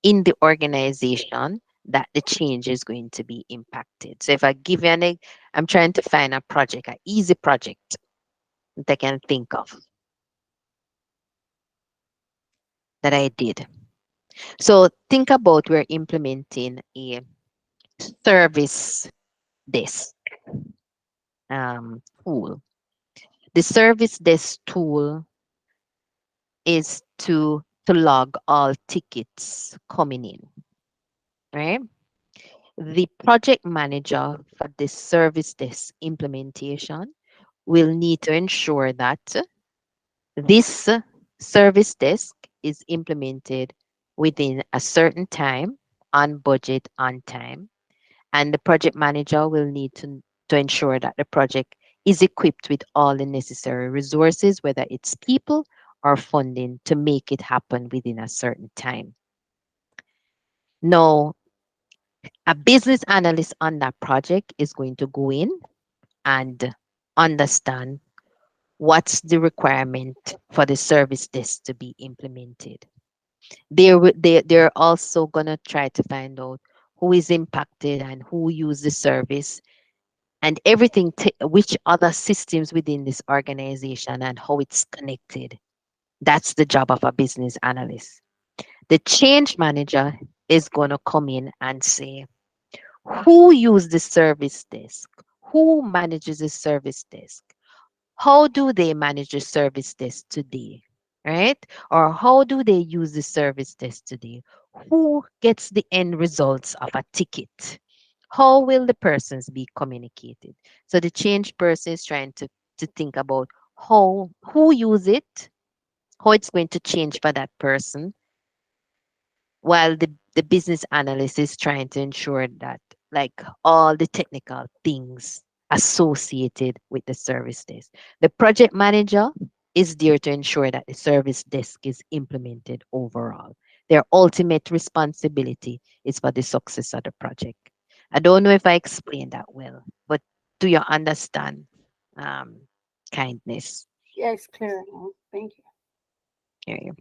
in the organization that the change is going to be impacted. So if I give you I'm trying to find a project, an easy project that I can think of that I did. So think about we're implementing a service desk tool. The service desk tool is to log all tickets coming in, right? The project manager for this service desk implementation will need to ensure that this service desk is implemented within a certain time, on budget, on time. And the project manager will need to ensure that the project is equipped with all the necessary resources, whether it's people or funding, to make it happen within a certain time. Now, a business analyst on that project is going to go in and understand what's the requirement for the service desk to be implemented. They're also going to try to find out who is impacted and who use the service and everything, which other systems within this organization and how it's connected. That's the job of a business analyst. The change manager is going to come in and say, who use the service desk? Who manages the service desk? How do they manage the service desk today? Right? Or how do they use the service desk today? Who gets the end results of a ticket? How will the persons be communicated? So the change person is trying to think about who use it, how it's going to change for that person, while the business analyst is trying to ensure that like all the technical things associated with the service desk. The project manager is there to ensure that the service desk is implemented overall. Their ultimate responsibility is for the success of the project. I don't know if I explained that well, but do you understand um, kindness? Yeah, it's clear now. Thank you. Area?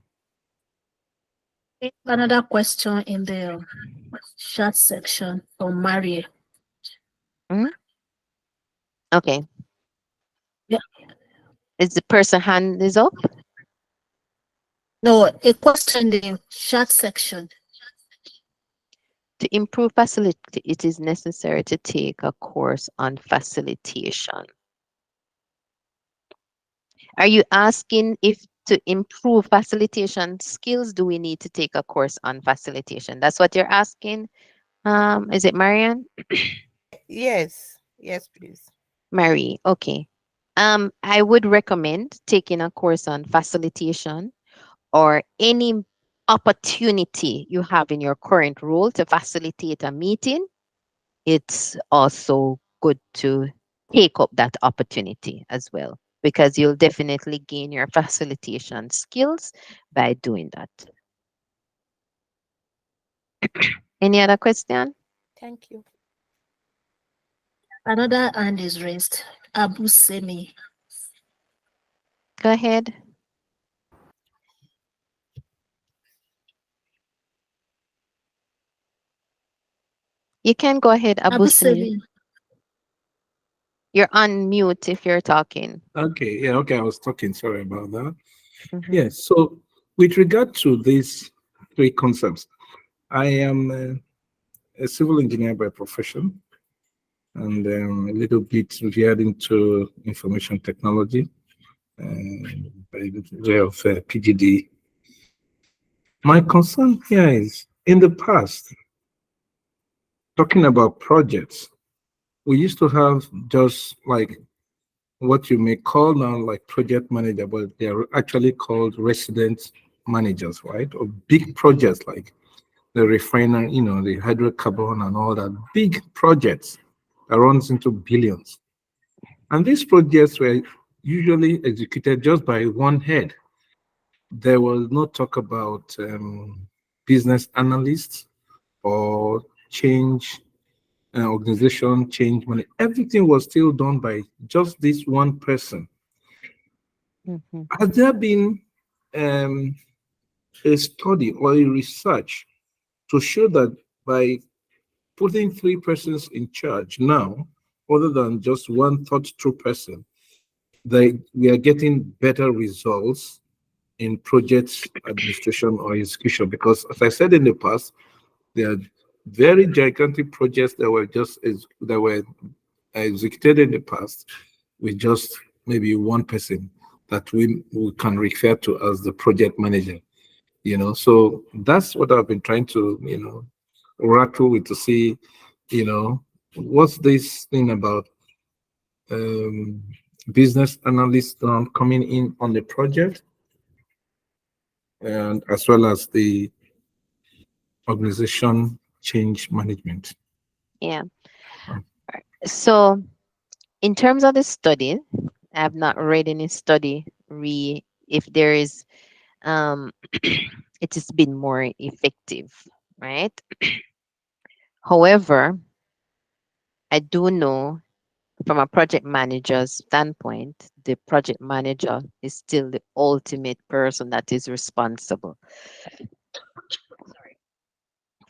Another question in the chat section from Maria. Mhm. Okay. Yeah. Is the person hand is up? No, a question in the chat section. To improve facility, it is necessary to take a course on facilitation. Are you asking if to improve facilitation skills, do we need to take a course on facilitation? That's what you're asking? Is it Marianne? Yes, yes, please. Marie, okay. I would recommend taking a course on facilitation or any opportunity you have in your current role to facilitate a meeting. It's also good to take up that opportunity as well because you'll definitely gain your facilitation skills by doing that. Any other question? Thank you. Another hand is raised. Abu Semi. Go ahead. You can go ahead, Abu Abusimi. Semi. You're on mute if you're talking. Okay, yeah, okay, I was talking, sorry about that. Mhm. Yes, so with regard to these three concepts, I am a civil engineer by profession and a little bit veered into information technology by way of PGD. My concern here is in the past, talking about projects, we used to have just like what you may call now like project manager, but they're actually called resident managers, right? Or big projects like the refinery, the hydrocarbon and all that, big projects that runs into billions. And these projects were usually executed just by one head. There was no talk about business analysts or change organization, change money. Everything was still done by just this one person. Mhm. Has there been um, a study or a research to show that by putting three persons in charge now, other than just one thought through person, we are getting better results in project administration or execution? Because as I said in the past, there are very gigantic projects that were that were executed in the past with just maybe one person that we can refer to as the project manager. So that's what I've been trying to rattle with to see you know what's this thing about um, business analysts coming in on the project and as well as the organization change management. Yeah. Um, So, in terms of the study, I have not read any study if there is it has been more effective, right? However, I do know from a project manager's standpoint, the project manager is still the ultimate person that is responsible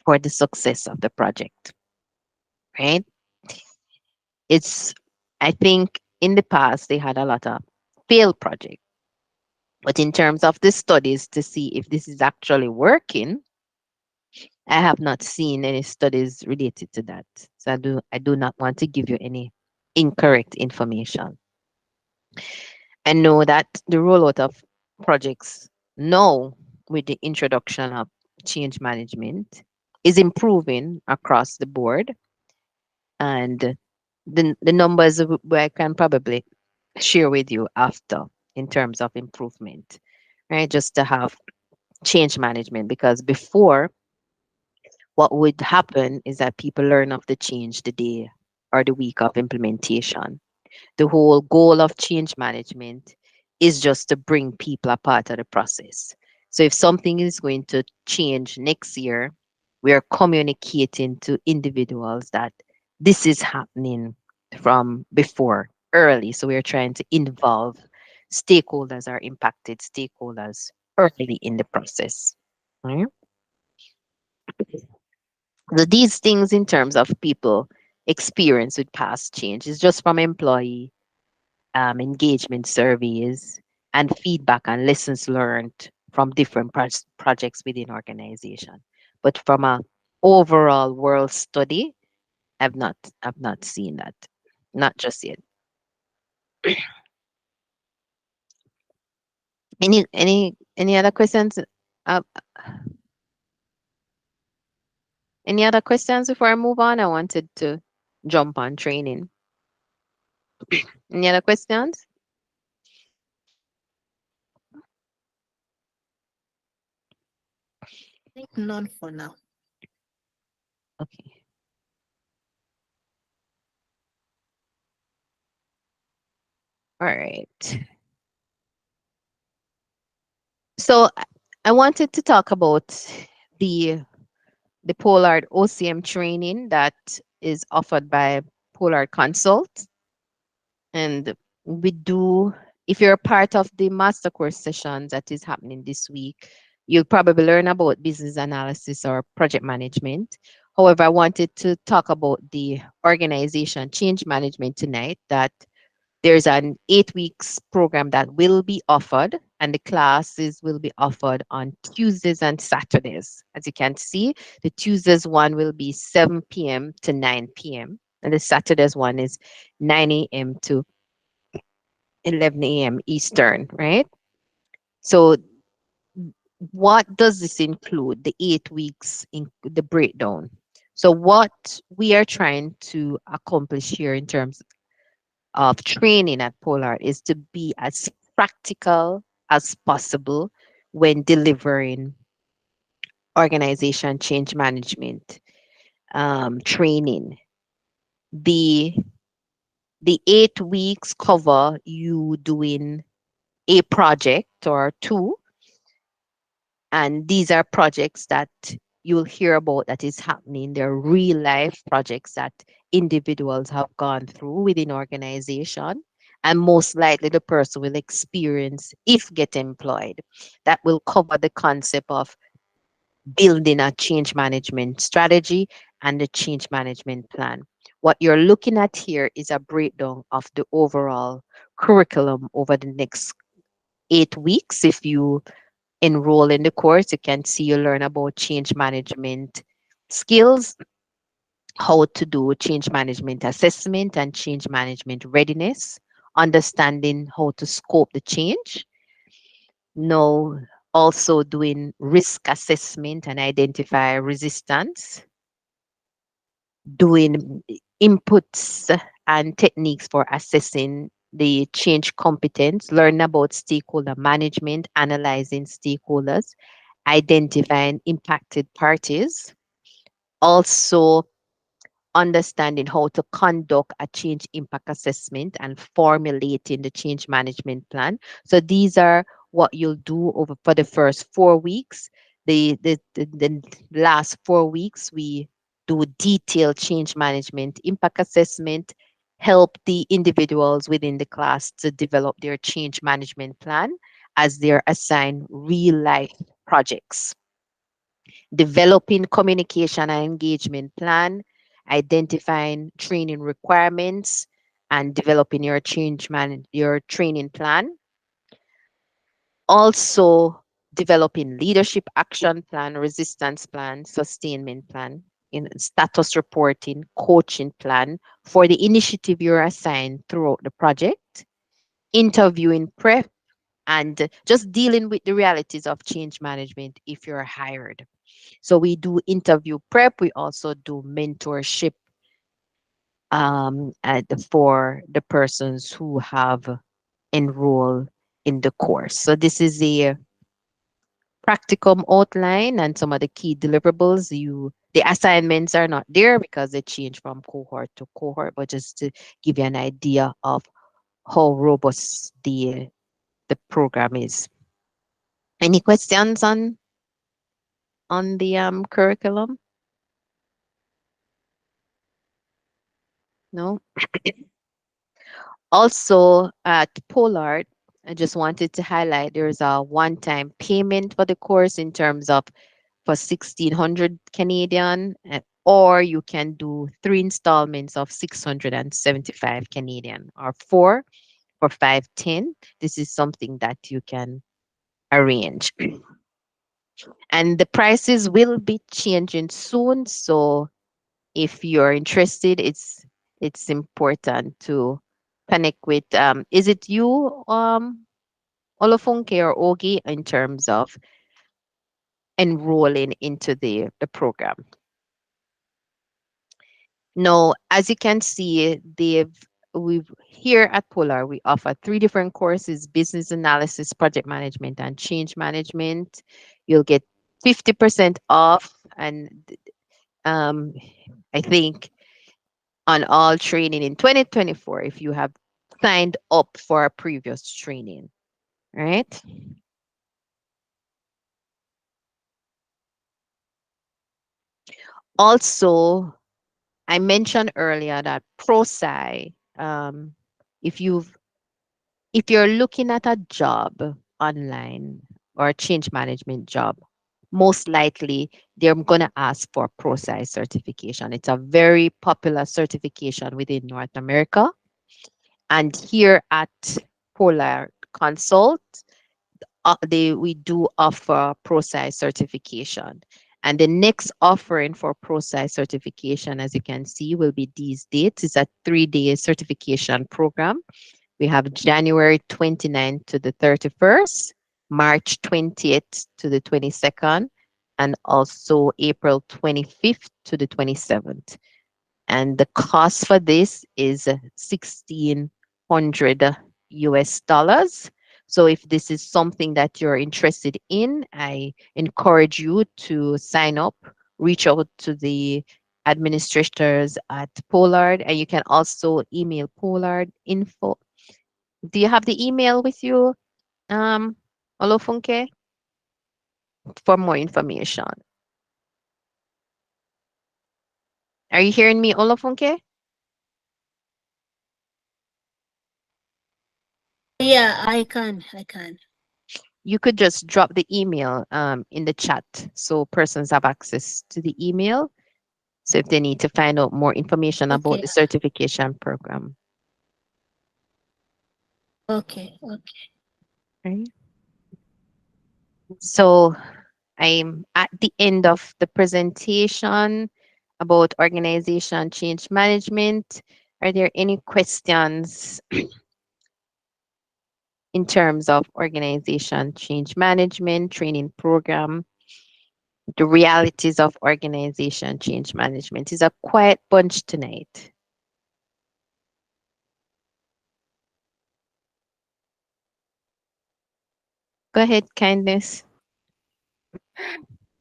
for the success of the project, right? It's, I think in the past, they had a lot of failed projects, But in terms of the studies to see if this is actually working, I have not seen any studies related to that. So I do not want to give you any incorrect information. I know that the rollout of projects now with the introduction of change management is improving across the board, and the numbers I can probably share with you after in terms of improvement, right? Just to have change management, because before, what would happen is that people learn of the change the day or the week of implementation. The whole goal of change management is just to bring people a part of the process. So if something is going to change next year, we are communicating to individuals that this is happening from before, early. So we are trying to involve stakeholders or impacted stakeholders early in the process. Right? So these things in terms of people experience with past change is just from employee engagement surveys and feedback and lessons learned from different projects within organization. But from a overall world study, I've not seen that, not just yet. Any other questions? Uh, any other questions before I move on? I wanted to jump on training. Any other questions? think none for now. Okay. All right. So I wanted to talk about the the Pollard OCM training that is offered by Pollard Consult. And we do, if you're a part of the master course session that is happening this week, you'll probably learn about business analysis or project management. However, I wanted to talk about the organization change management tonight, that there's an 8 weeks program that will be offered, and the classes will be offered on Tuesdays and Saturdays. As you can see, the Tuesdays one will be 7 p.m. to 9 p.m., and the Saturdays one is 9 a.m. to 11 a.m. Eastern, right? So, what does this include? The 8 weeks in the breakdown. So, what we are trying to accomplish here in terms of training at Polar is to be as practical as possible when delivering organization change management training. The the 8 weeks cover you doing a project or two, and these are projects that you'll hear about that is happening. They're real life projects that individuals have gone through within organization, and most likely the person will experience if get employed. That will cover the concept of building a change management strategy and the change management plan. What you're looking at here is a breakdown of the overall curriculum over the next 8 weeks. If you enroll in the course, you can see you learn about change management skills, how to do change management assessment and change management readiness, understanding how to scope the change. Now, also doing risk assessment and identify resistance, doing inputs and techniques for assessing the change competence, learn about stakeholder management, analyzing stakeholders, identifying impacted parties, also understanding how to conduct a change impact assessment and formulating the change management plan. So these are what you'll do over for the first 4 weeks. The last 4 weeks, we do detailed change management impact assessment, help the individuals within the class to develop their change management plan as they're assigned real life projects, developing communication and engagement plan, identifying training requirements, and developing your your training plan, Also developing leadership action plan, resistance plan, sustainment plan, in status reporting, coaching plan for the initiative you're assigned throughout the project, interviewing prep, and just dealing with the realities of change management if you're hired. So we do interview prep. We also do mentorship for the persons who have enrolled in the course. So this is a practicum outline and some of the key deliverables. The assignments are not there because they change from cohort to cohort, but just to give you an idea of how robust the program is. Any questions on the curriculum? No. Also at Pollard, I just wanted to highlight there's a one-time payment for the course in terms of for 1,600 Canadian, or you can do 3 installments of 675 Canadian, or four for 510. This is something that you can arrange. And the prices will be changing soon. So if you're interested, it's important to connect with is it you Olofunke or Ogi in terms of enrolling into the program. Now, as you can see, we've here at Polar, we offer 3 different courses: business analysis, project management, and change management. You'll get 50% off, and um, I think on all training in 2024 if you have signed up for a previous training, right? Also, I mentioned earlier that ProSci, if you've if you're looking at a job online or a change management job, most likely they're going to ask for ProSci certification. It's a very popular certification within North America. And here at Polar Consult, we do offer ProSci certification. And the next offering for ProSci certification, as you can see, will be these dates. It's a 3-day certification program. We have January 29th to the 31st, March 20th to the 22nd, and also April 25th to the 27th. And the cost for this is 1,600 US dollars. So if this is something that you're interested in, I encourage you to sign up, reach out to the administrators at Pollard, and you can also email Pollard info. Do you have the email with you, Olofunke, for more information? Are you hearing me, Olofunke? Yeah, I can. You could just drop the email in the chat so persons have access to the email. So if they need to find out more information about Okay, the certification program. okay. Right. So I'm at the end of the presentation about organization change management. Are there any questions in terms of organization change management training program? The realities of organization change management is a quiet bunch tonight. Go ahead, kindness.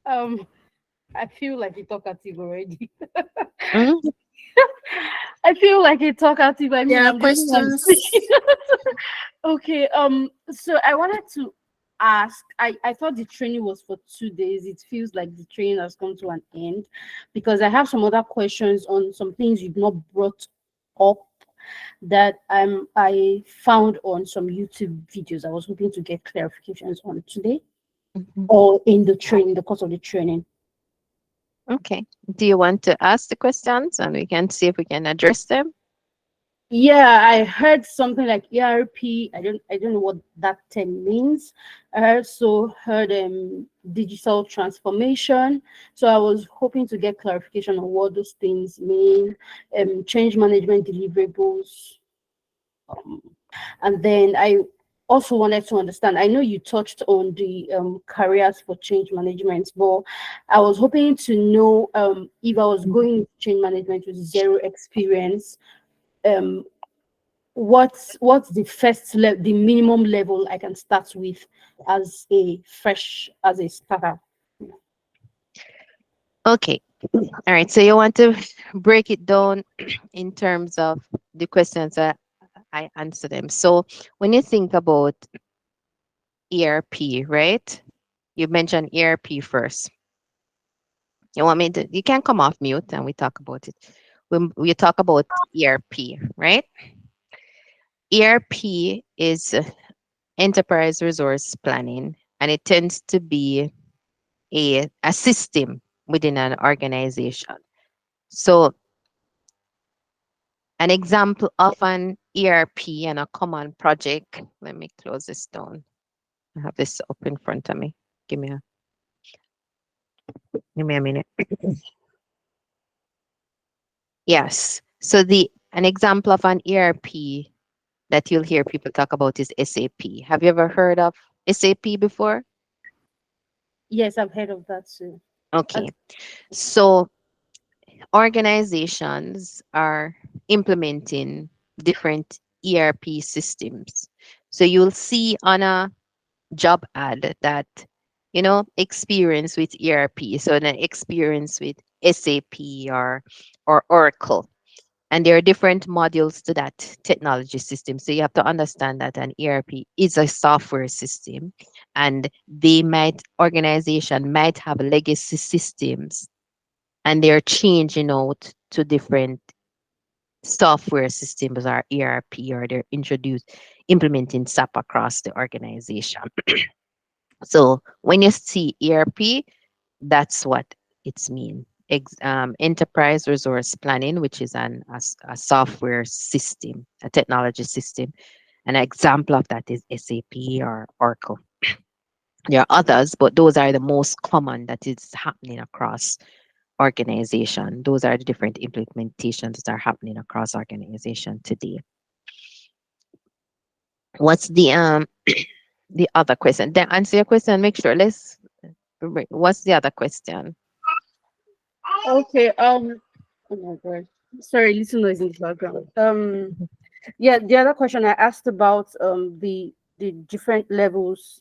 Um, I feel like a talkative already. Mm, I feel like a talkative. I mean, There are I'm the only one speaking. questions. Okay. So I wanted to ask. I thought the training was for 2 days. It feels like the training has come to an end because I have some other questions on some things you've not brought up that I found on some YouTube videos. I was hoping to get clarifications on today mhm. or in the training, the course of the training. Okay. Do you want to ask the questions and we can see if we can address them? Yeah, I heard something like ERP. I don't know what that term means. I also heard digital transformation. So I was hoping to get clarification on what those things mean. Change management deliverables. Um, and then I also wanted to understand. I know you touched on the careers for change management, but I was hoping to know if I was going into change management with zero experience, um, what's the the minimum level I can start with as a starter. Okay. All right. So you want to break it down in terms of the questions that I answer them. So when you think about ERP, right? You mentioned ERP first. You want me to, you can come off mute and we talk about it. When we talk about ERP, right? ERP is enterprise resource planning, and it tends to be a system within an organization. So an example of an ERP and a common project. Let me close this down. I have this up in front of me. Give me a give me a minute. Yes. So the an example of an ERP that you'll hear people talk about is SAP. Have you ever heard of SAP before? Yes, I've heard of that too. Okay. That's So organizations are implementing different ERP systems. So you'll see on a job ad that, experience with ERP. So the experience with SAP or Oracle. And there are different modules to that technology system. So you have to understand that an ERP is a software system, and organization might have legacy systems, and they're changing out to different software systems or ERP, or they're implementing SAP across the organization. So when you see ERP, that's what it's mean. Enterprise resource planning, which is a software system, a technology system. An example of that is SAP or Oracle. There are others, but those are the most common that is happening across organization. Those are the different implementations that are happening across organization today. What's the other question? Then answer your question. Make sure. What's the other question? okay. Oh my god. Sorry, little noise in the background. Yeah, the other question I asked about the different levels,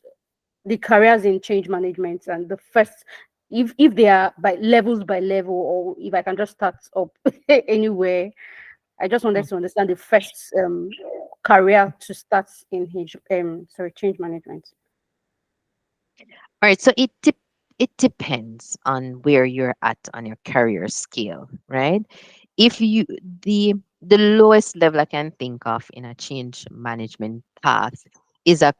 the careers in change management, and the first, if they are by level, or if I can just start up anywhere. I just wanted to understand the first career to start in his change management. All right, so it depends on where you're at on your career scale, right? If you the lowest level I can think of in a change management path is a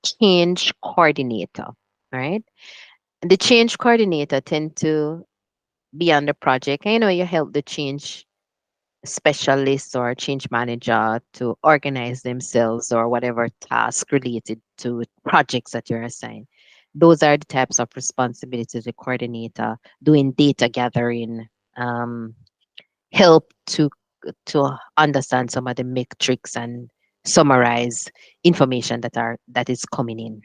change coordinator, right? The change coordinator tend to be on the project. You help the change specialist or change manager to organize themselves or whatever task related to projects that you're assigned. Those are the types of responsibilities the coordinator doing data gathering, um, help to understand some of the metrics and summarize information that is coming in.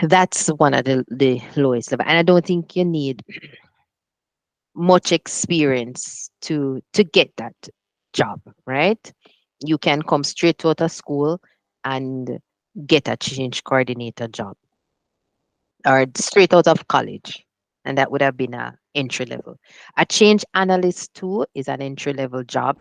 That's one of the lowest level. And I don't think you need much experience to get that job, right? You can come straight out of school and get a change coordinator job, or straight out of college, and that would have been a entry level. A change analyst too is an entry level job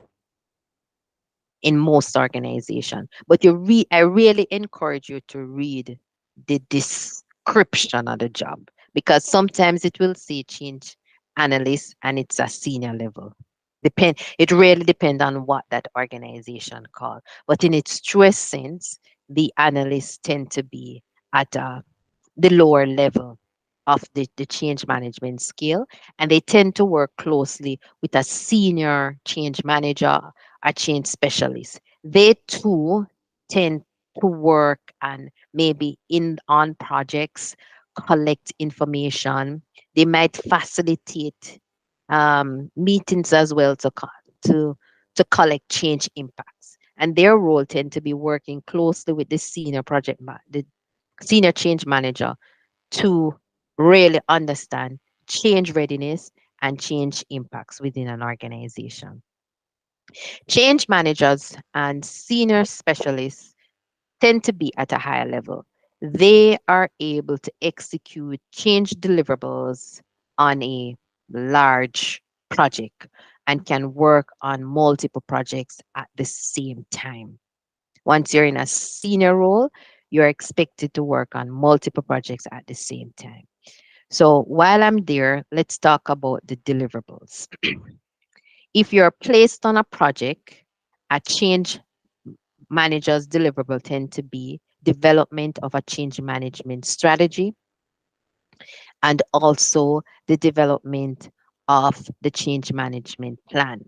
in most organization. But I really encourage you to read the description of the job, because sometimes it will say change analyst and it's a senior level. It really depends on what that organization call. But in its truest sense, the analysts tend to be at the lower level of the change management scale, and they tend to work closely with a senior change manager a change specialist. They too tend to work and maybe in on projects, collect information. They might facilitate meetings as well to to collect change impacts. And their role tend to be working closely with the the senior change manager to really understand change readiness and change impacts within an organization. Change managers and senior specialists tend to be at a higher level. They are able to execute change deliverables on a large project and can work on multiple projects at the same time. Once you're in a senior role, you're expected to work on multiple projects at the same time. So while I'm there, let's talk about the deliverables. If you're placed on a project, a change manager's deliverable tend to be development of a change management strategy and also the development of the change management plan.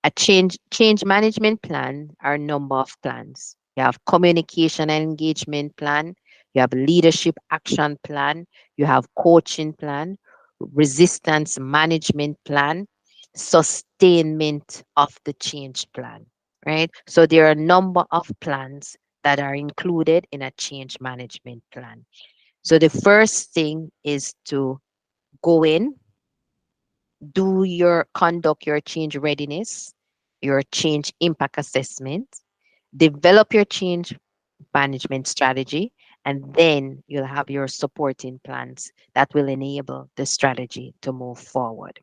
A change management plan are a number of plans. You have communication and engagement plan, you have leadership action plan, you have coaching plan, resistance management plan, sustainment of the change plan, right? So there are a number of plans that are included in a change management plan. So the first thing is to go in, conduct your change readiness, your change impact assessment, develop your change management strategy, and then you'll have your supporting plans that will enable the strategy to move forward.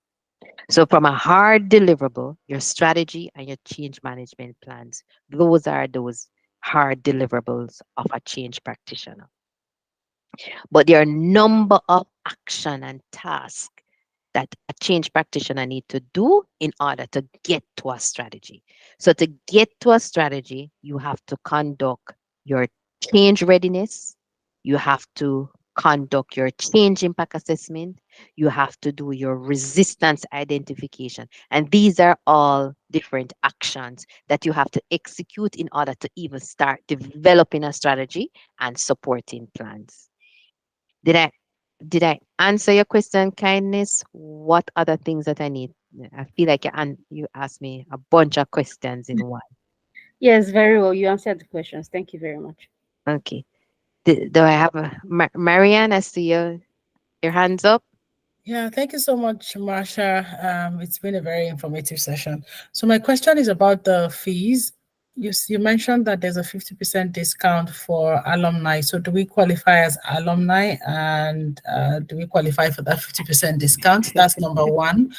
So from a hard deliverable, your strategy and your change management plans, those are those hard deliverables of a change practitioner. But there are a number of action and tasks that a change practitioner need to do in order to get to a strategy. So to get to a strategy, you have to conduct your change readiness, you have to conduct your change impact assessment, you have to do your resistance identification. And these are all different actions that you have to execute in order to even start developing a strategy and supporting plans. Did I did I answer your question, kindness? What other things that I need? I feel like you asked me a bunch of questions in one. Yes, very well. You answered the questions. Thank you very much. Okay. Do I have a Marianne? I see your hands up. Yeah, thank you so much, Marsha. It's been a very informative session. So my question is about the fees. You mentioned that there's a 50% discount for alumni. So do we qualify as alumni, and do we qualify for that 50% discount? That's number one.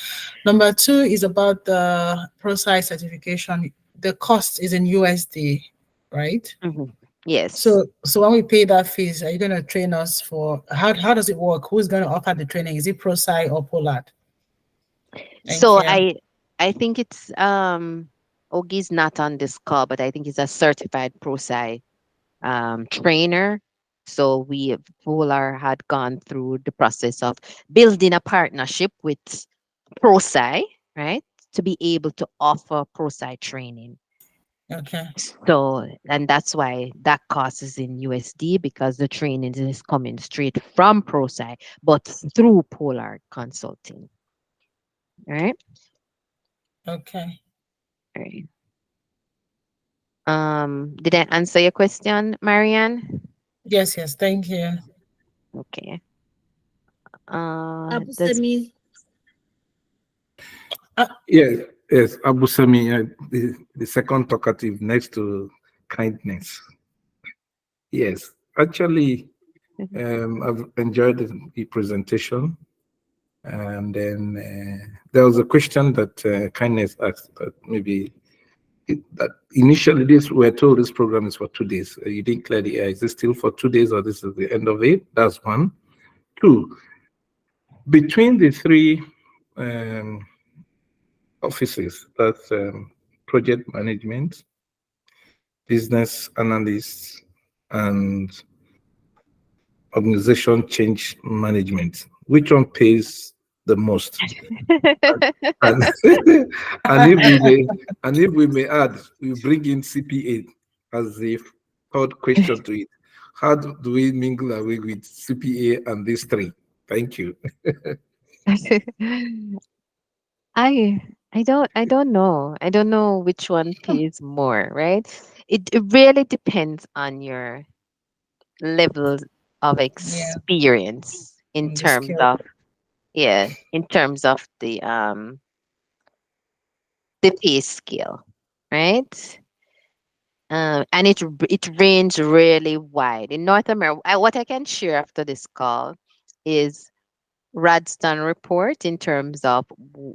Number two is about the ProSci certification. The cost is in USD, right? Mhm. Yes. So when we pay that fees, are you going to train us for how does it work? Who's going to offer the training? Is it ProSci or Pollard? Thank So you. I think it's Ogi's not on this call, but I think he's a certified ProSci trainer. So Polar had gone through the process of building a partnership with ProSci, right, to be able to offer ProSci training. Okay. So, and that's why that cost is in USD because the training is coming straight from ProSci, but through Polar Consulting. All right. Okay. All right. Did I answer your question, Marianne? Yes, yes. Thank you. Okay. Does Abusemi, Yes, yes, Abu Sami, the second talkative next to kindness. Yes, actually, I've enjoyed the presentation. And then there was a question that kindness asked that maybe that initially this we were told this program is for 2 days. You didn't clear the air. Is it still for 2 days or this is the end of it? That's one. Two, between the three um, offices, that's project management, business analysts, and organization change management. Which one pays the most. And and if we may add, we bring in CPA as the third question to it. How do we mingle away with CPA and these three? Thank you. I don't know. I don't know which one pays more, right? It really depends on your level of Yeah, experience in the terms skill. of, yeah, in terms of the pay scale, right? And it range really wide in North America. What I can share after this call is Radston report in terms of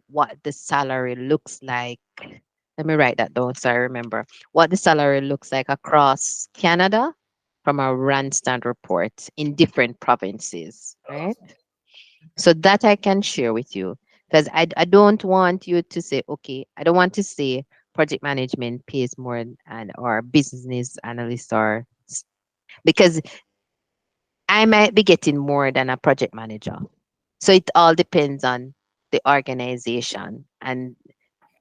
what the salary looks like. Let me write that down so I remember what the salary looks like across Canada from a Randstand report in different provinces, right? So that I can share with you because I don't want you to say, okay, I don't want to say project management pays more or business analyst because I might be getting more than a project manager. So it all depends on the organization and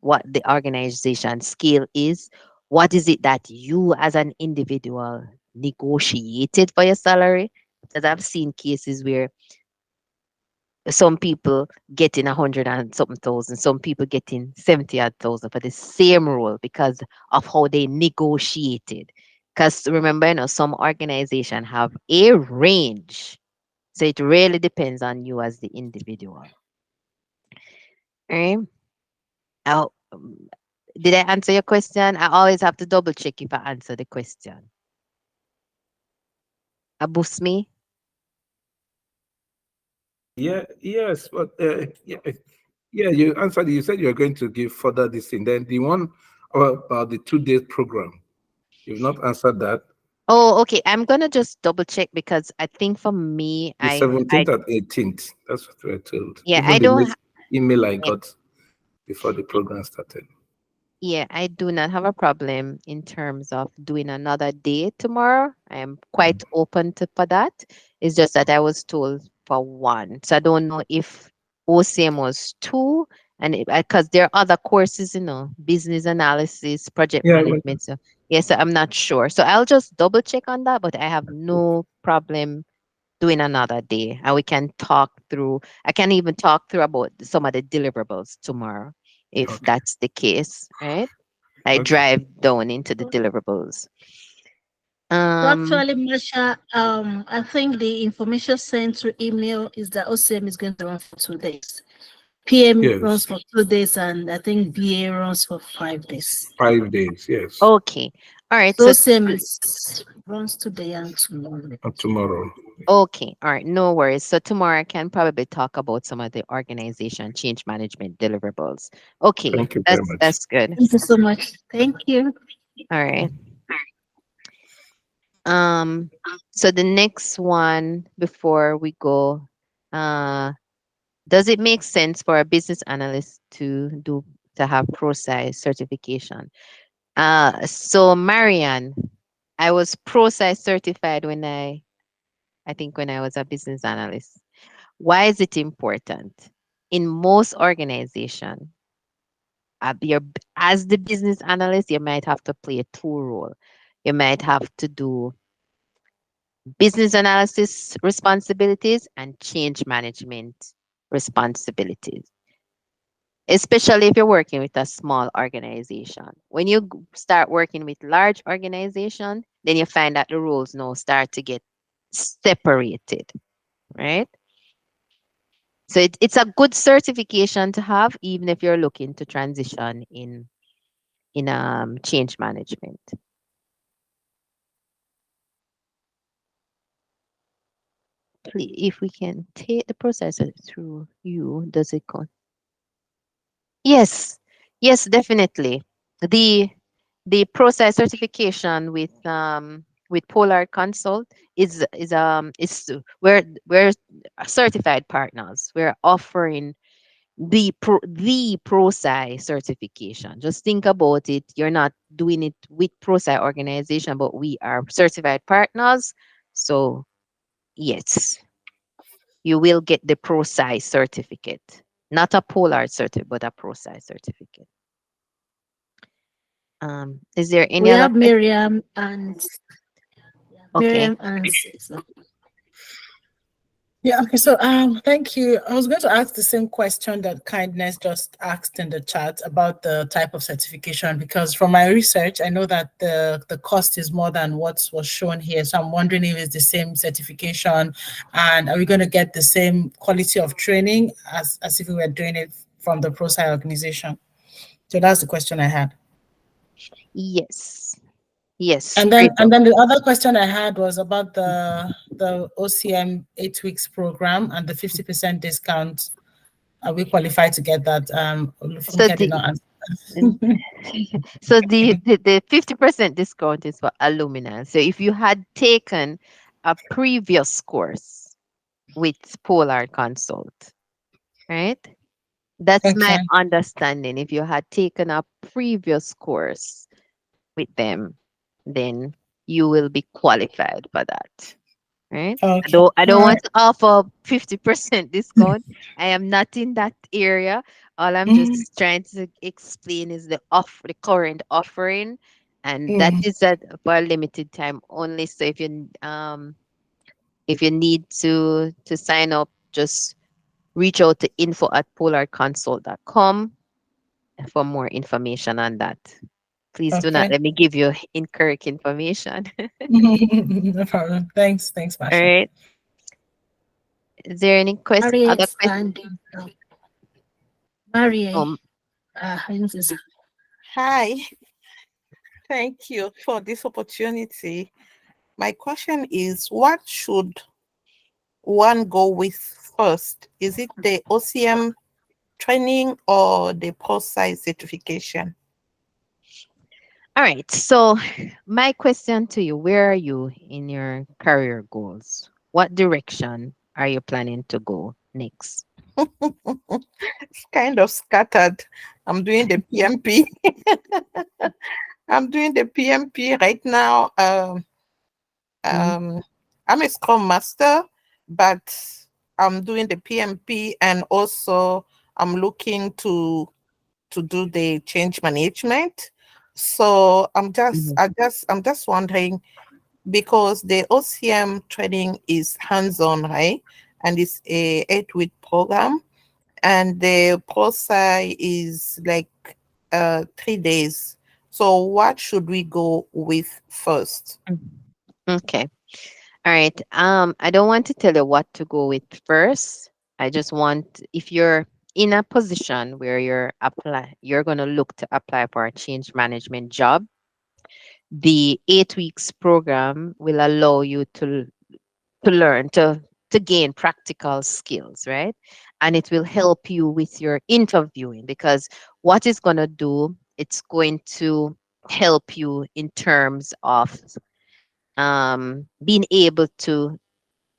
what the organization scale is. What is it that you as an individual negotiated for your salary? Because I've seen cases where some people getting 100 and something thousand, some people getting 70 odd thousand for the same role because of how they negotiated. Because remember, some organization have a range. So it really depends on you as the individual. Right? Oh, did I answer your question? I always have to double check if I answer the question. Abus me? Yeah, yes, but yeah, you answered. You said you're going to give further this thing. Then the one about the 2 day program, you've not answered that. Oh, okay. I'm gonna just double check because I think for me, The I 17th and 18th. That's what we're told. yeah, Even I the don't. next email I Yeah, got before the program started. yeah, I do not have a problem in terms of doing another day tomorrow. I am quite open to for that. It's just that I was told for one. So I don't know if OCM was two, and because there are other courses, business analysis, project Yeah, well, management. So yes, I'm not sure. So I'll just double check on that, but I have no problem doing another day, and we can talk through. I can even talk through about some of the deliverables tomorrow if okay, that's the case, right? I okay, drive down into the deliverables. So Um, actually, Masha, I think the information sent through email is that OCM is going to run for 2 days. PM runs yes, for 2 days, and I think BA runs for 5 days. 5 days, yes, okay. All right. So So, OCM runs today and tomorrow. and tomorrow. okay. All right. No worries. So, tomorrow I can probably talk about some of the organization change management deliverables. Okay. Thank you very much. That's good. Thank you so much. Thank you. All right. Um, so the next one before we go, uh, does it make sense for a business analyst to have ProSci certification? So Marianne, I was ProSci certified I think when I was a business analyst. Why is it important? In most organization, as the business analyst, you might have to play a two role. You might have to do business analysis responsibilities and change management responsibilities, especially if you're working with a small organization. When you start working with large organization, then you find that the roles now start to get separated, right? So it's a good certification to have, even if you're looking to transition in change management. Please, if we can take the process through you, does it count? Yes, yes, definitely. The the process certification with Polar Consult we're certified partners. We're offering the ProSci certification. Just think about it. You're not doing it with ProSci organization, but we are certified partners. So yes. you will get the ProSci certificate. Not a Polar certificate, but a ProSci certificate. Is there any We other have question? Miriam and Okay. Cesar. Yeah, okay. So thank you. I was going to ask the same question that Kindness just asked in the chat about the type of certification, because from my research, I know that the cost is more than what was shown here. So I'm wondering if it's the same certification, and are we going to get the same quality of training as if we were doing it from the ProSci organization? So that's the question I had. Yes. Yes, And then straight and up. then the other question I had was about the OCM 8 weeks program and the 50% discount. Are we qualified to get that? So Olufunke did the not answer. so the 50% discount is for alumni. So if you had taken a previous course with Polar Consult, right? That's my Okay. understanding. If you had taken a previous course with them, then you will be qualified for that. Right? Okay. I All don't right. want to offer 50% discount. I am not in that area. All I'm Mhm. just trying to explain is the current offering, and that Mm. is that for a limited time only. So if you need to sign up, just reach out to info@polarconsult.com for more information on that. Please do not Okay. let me give you incorrect information. No problem. Thanks, All Masha. right. Is there any other Harriet question? and Marie. Um, And Cesar. Hi, thank you for this opportunity. My question is, what should one go with first? Is it the OCM training or the post-science certification? all right. So, my question to you, where are you in your career goals? What direction are you planning to go next? It's kind of scattered. I'm doing the PMP. I'm doing the PMP right now. Mhm, Um, I'm a Scrum Master, but I'm doing the PMP, and also I'm looking to do the change management. So mhm, I'm just wondering, because the OCM training is hands-on, right? And it's a 8-week program, and the ProSci is like 3 days. So what should we go with first? mhm. Okay. All right. I don't want to tell you what to go with first. I just want if you're in a position where you're gonna look to apply for a change management job, the 8 weeks program will allow you to learn to gain practical skills, right? And it will help you with your interviewing because what it's going to do, it's going to help you in terms of being able to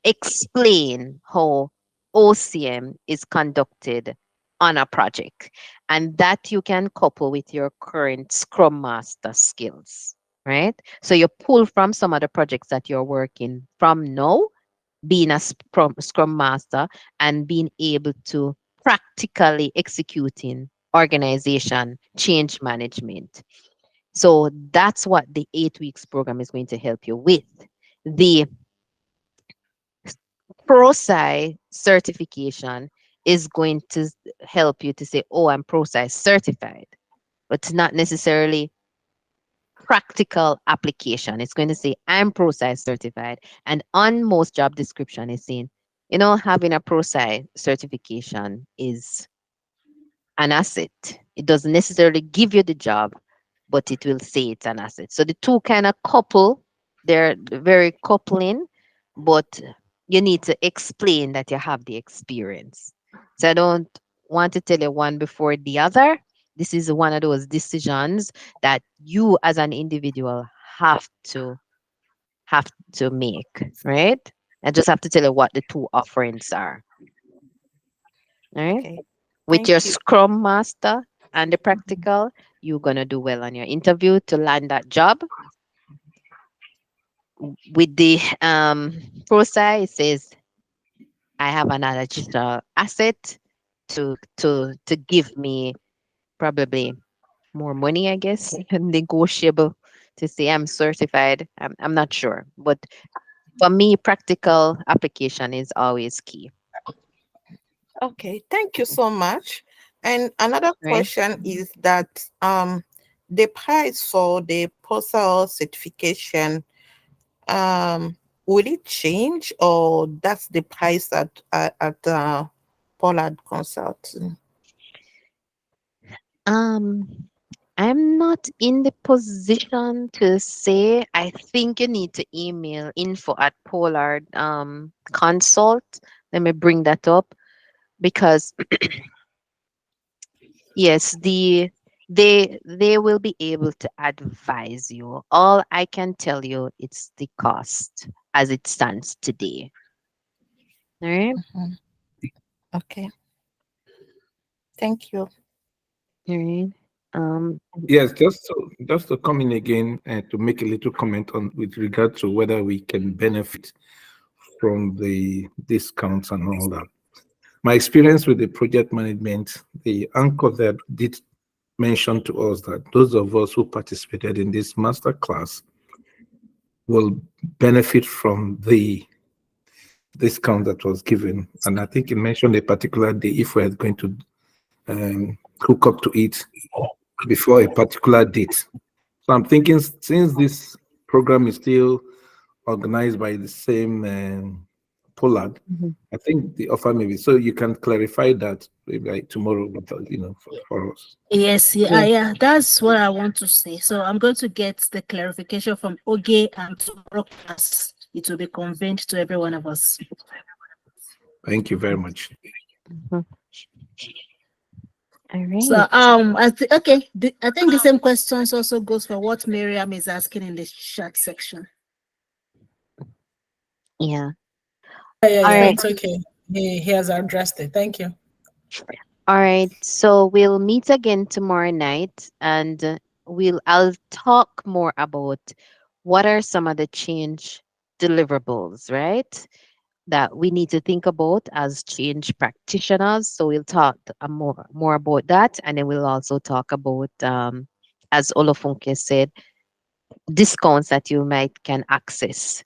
explain how OCM is conducted on a project, and that you can couple with your current Scrum Master skills, right? So you pull from some of the projects that you're working from now, being a Scrum Master and being able to practically executing organization change management. So that's what the 8 weeks program is going to help you with. The ProSci certification is going to help you to say, oh, I'm ProSci certified, but it's not necessarily practical application. It's going to say, I'm ProSci certified. And on most job description is saying, having a ProSci certification is an asset. It doesn't necessarily give you the job, but it will say it's an asset. So the two kind of couple, they're very coupling, but you need to explain that you have the experience. So I don't want to tell you one before the other. This is one of those decisions that you as an individual have have to make, right? I just have to tell you what the two offerings are. All right. Okay, With your thank you. Scrum Master and the practical, you're gonna do well on your interview to land that job. With the ProSci, it says I have another digital asset to give me probably more money, I guess, negotiable to say I'm certified. I'm not sure, but for me, practical application is always key, Okay, thank you so much. And another right? question is that the price for the postal certification, will it change, or that's the price at Pollard Consulting? Um, I'm not in the position to say. I think you need to email info at Pollard Consult. Let me bring that up because yes, they will be able to advise you. All I can tell you it's the cost as it stands today. All right. Mhm. Okay, thank you. All right. Um, Yes, just to come in again and to make a little comment on with regard to whether we can benefit from the discounts and all that. My experience with the project management, the anchor that did mention to us that those of us who participated in this master class will benefit from the discount that was given. And I think it mentioned a particular day if we're going to hook up to it before a particular date. So I'm thinking since this program is still organized by the same Pollard, mhm. I think the offer maybe so you can clarify that maybe like tomorrow, with for us. Yes, yeah, Yeah. yeah, that's what I want to say. So I'm going to get the clarification from Oge, and tomorrow class it will be conveyed to every one of us. Thank you very much. Mhm. All So right. okay, I think the same questions also goes for what Miriam is asking in the chat section. Yeah. Yeah, All yeah, right. it's okay. He has addressed it. Thank you. All right. So we'll meet again tomorrow night and I'll talk more about what are some of the change deliverables, right? That we need to think about as change practitioners. So we'll talk more about that, and then we'll also talk about, as Olofunke said, discounts that you might can access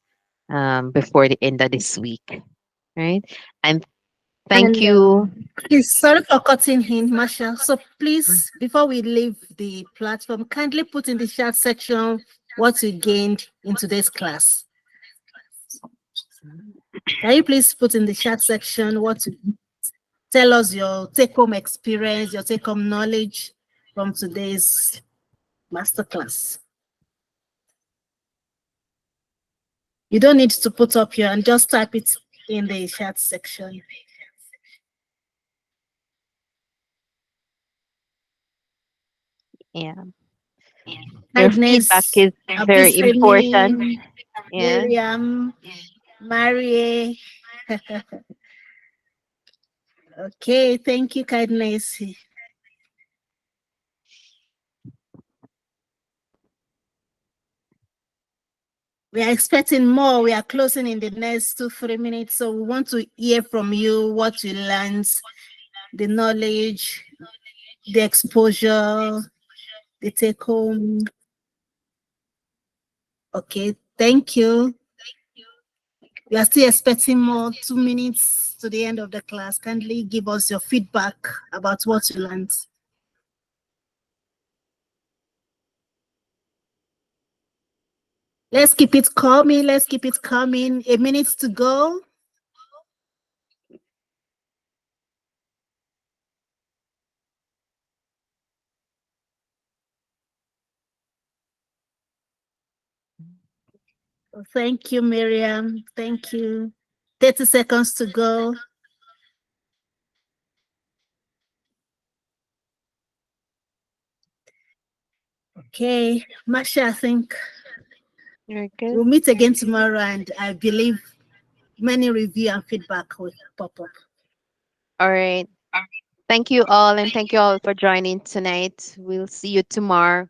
before the end of this week, right? And thank And you. please, sorry for cutting in, Masha. So please, before we leave the platform, kindly put in the chat section what you gained in today's class. Can you please put in the chat section tell us your take-home experience, your take-home knowledge from today's masterclass? You don't need to put up here and just type it in the chat section. Yeah, your feedback Kindness, is very important. Abdulsemi, Yeah. Miriam, Marie. Okay, thank you, kindness. We are expecting more. We are closing in the next 2-3 minutes. So we want to hear from you what you learned, the knowledge, the exposure, the take home. Okay, thank you. We are still expecting more. 2 minutes to the end of the class. Kindly give us your feedback about what you learned. Let's keep it coming. Let's keep it coming. A minute to go. Thank you, Miriam. Thank you. 30 seconds to go. Okay, Masha, I think Very good. we'll meet again tomorrow, and I believe many review and feedback will pop up. All right. Thank you all, and thank you all for joining tonight. We'll see you tomorrow.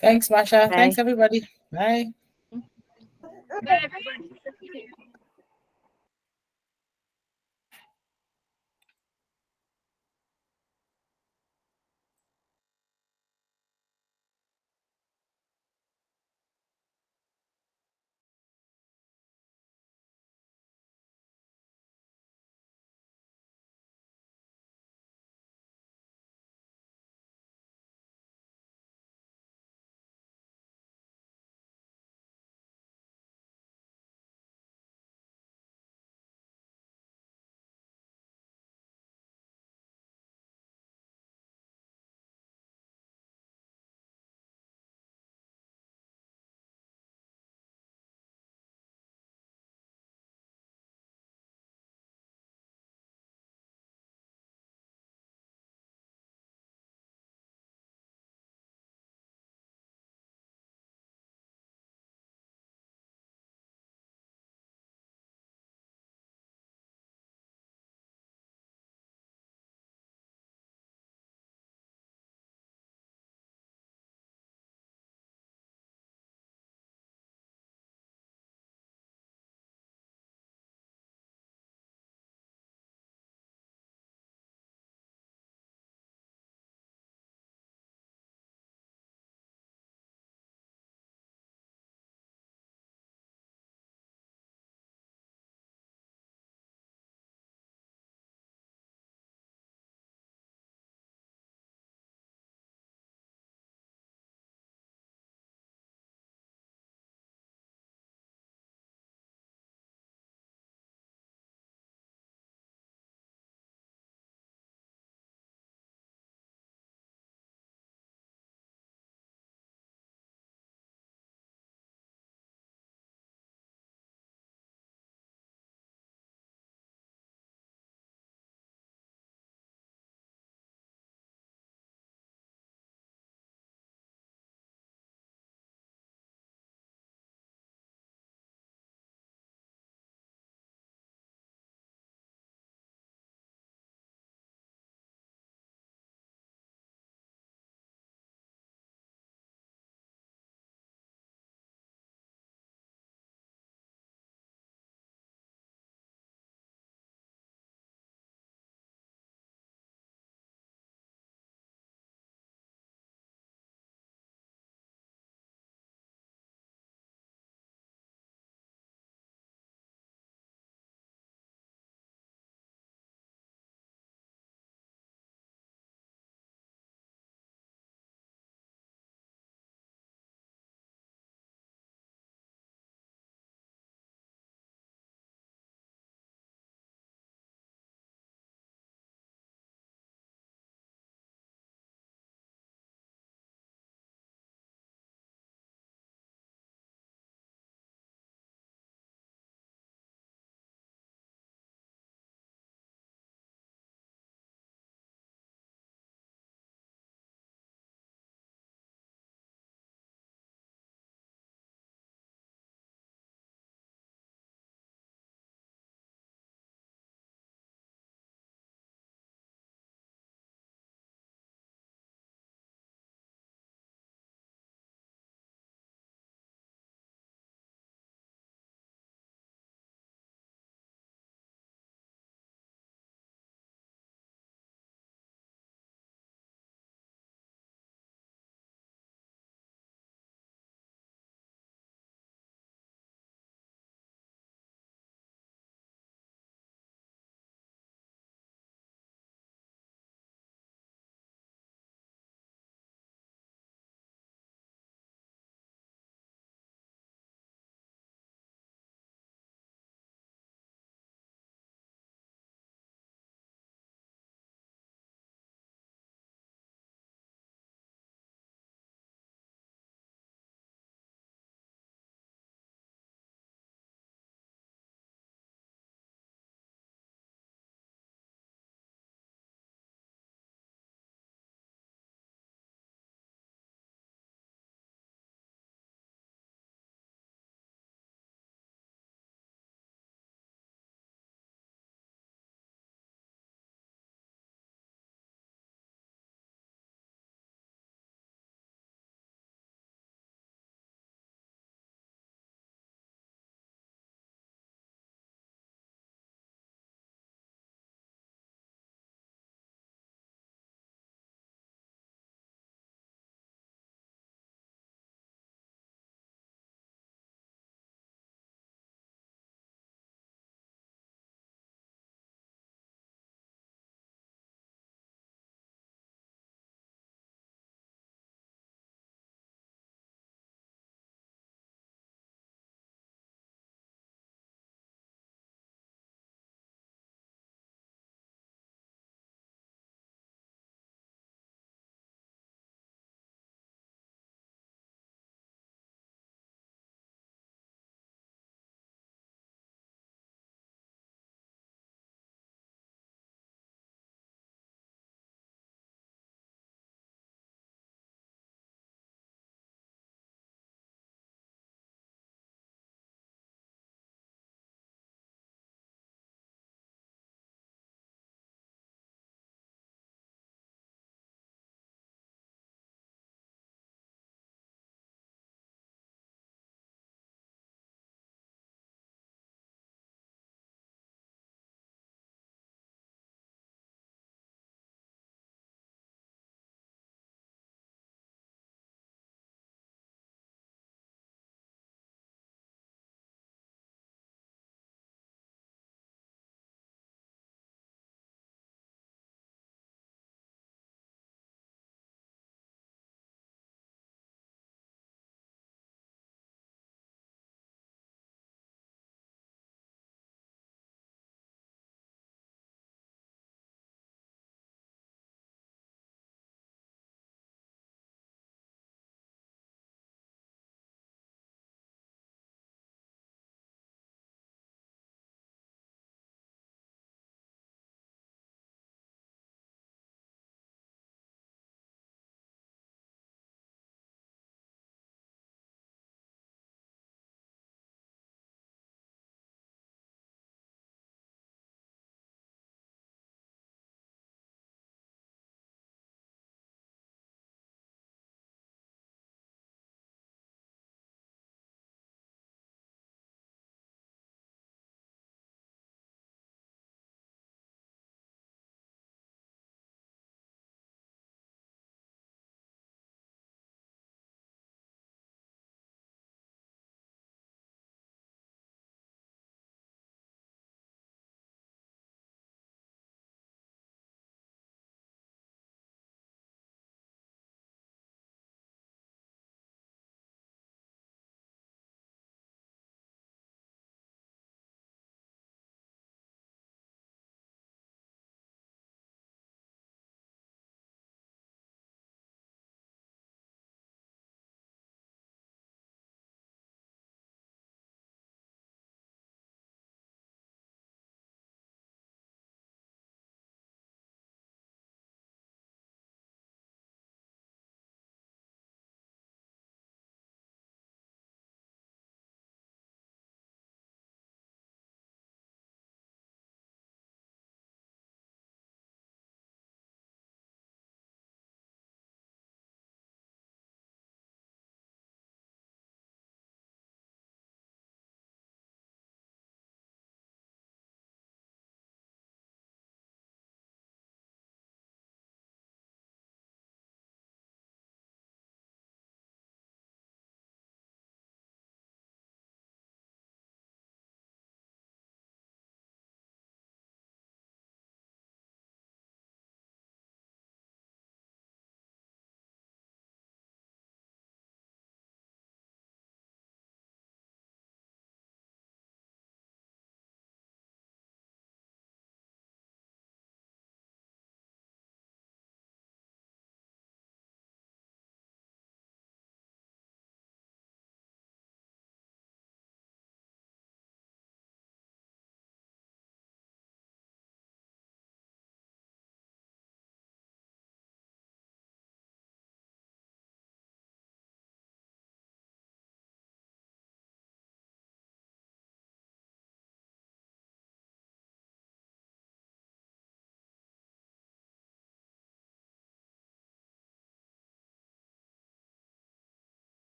Thanks, Masha. Bye. Thanks, everybody. Bye.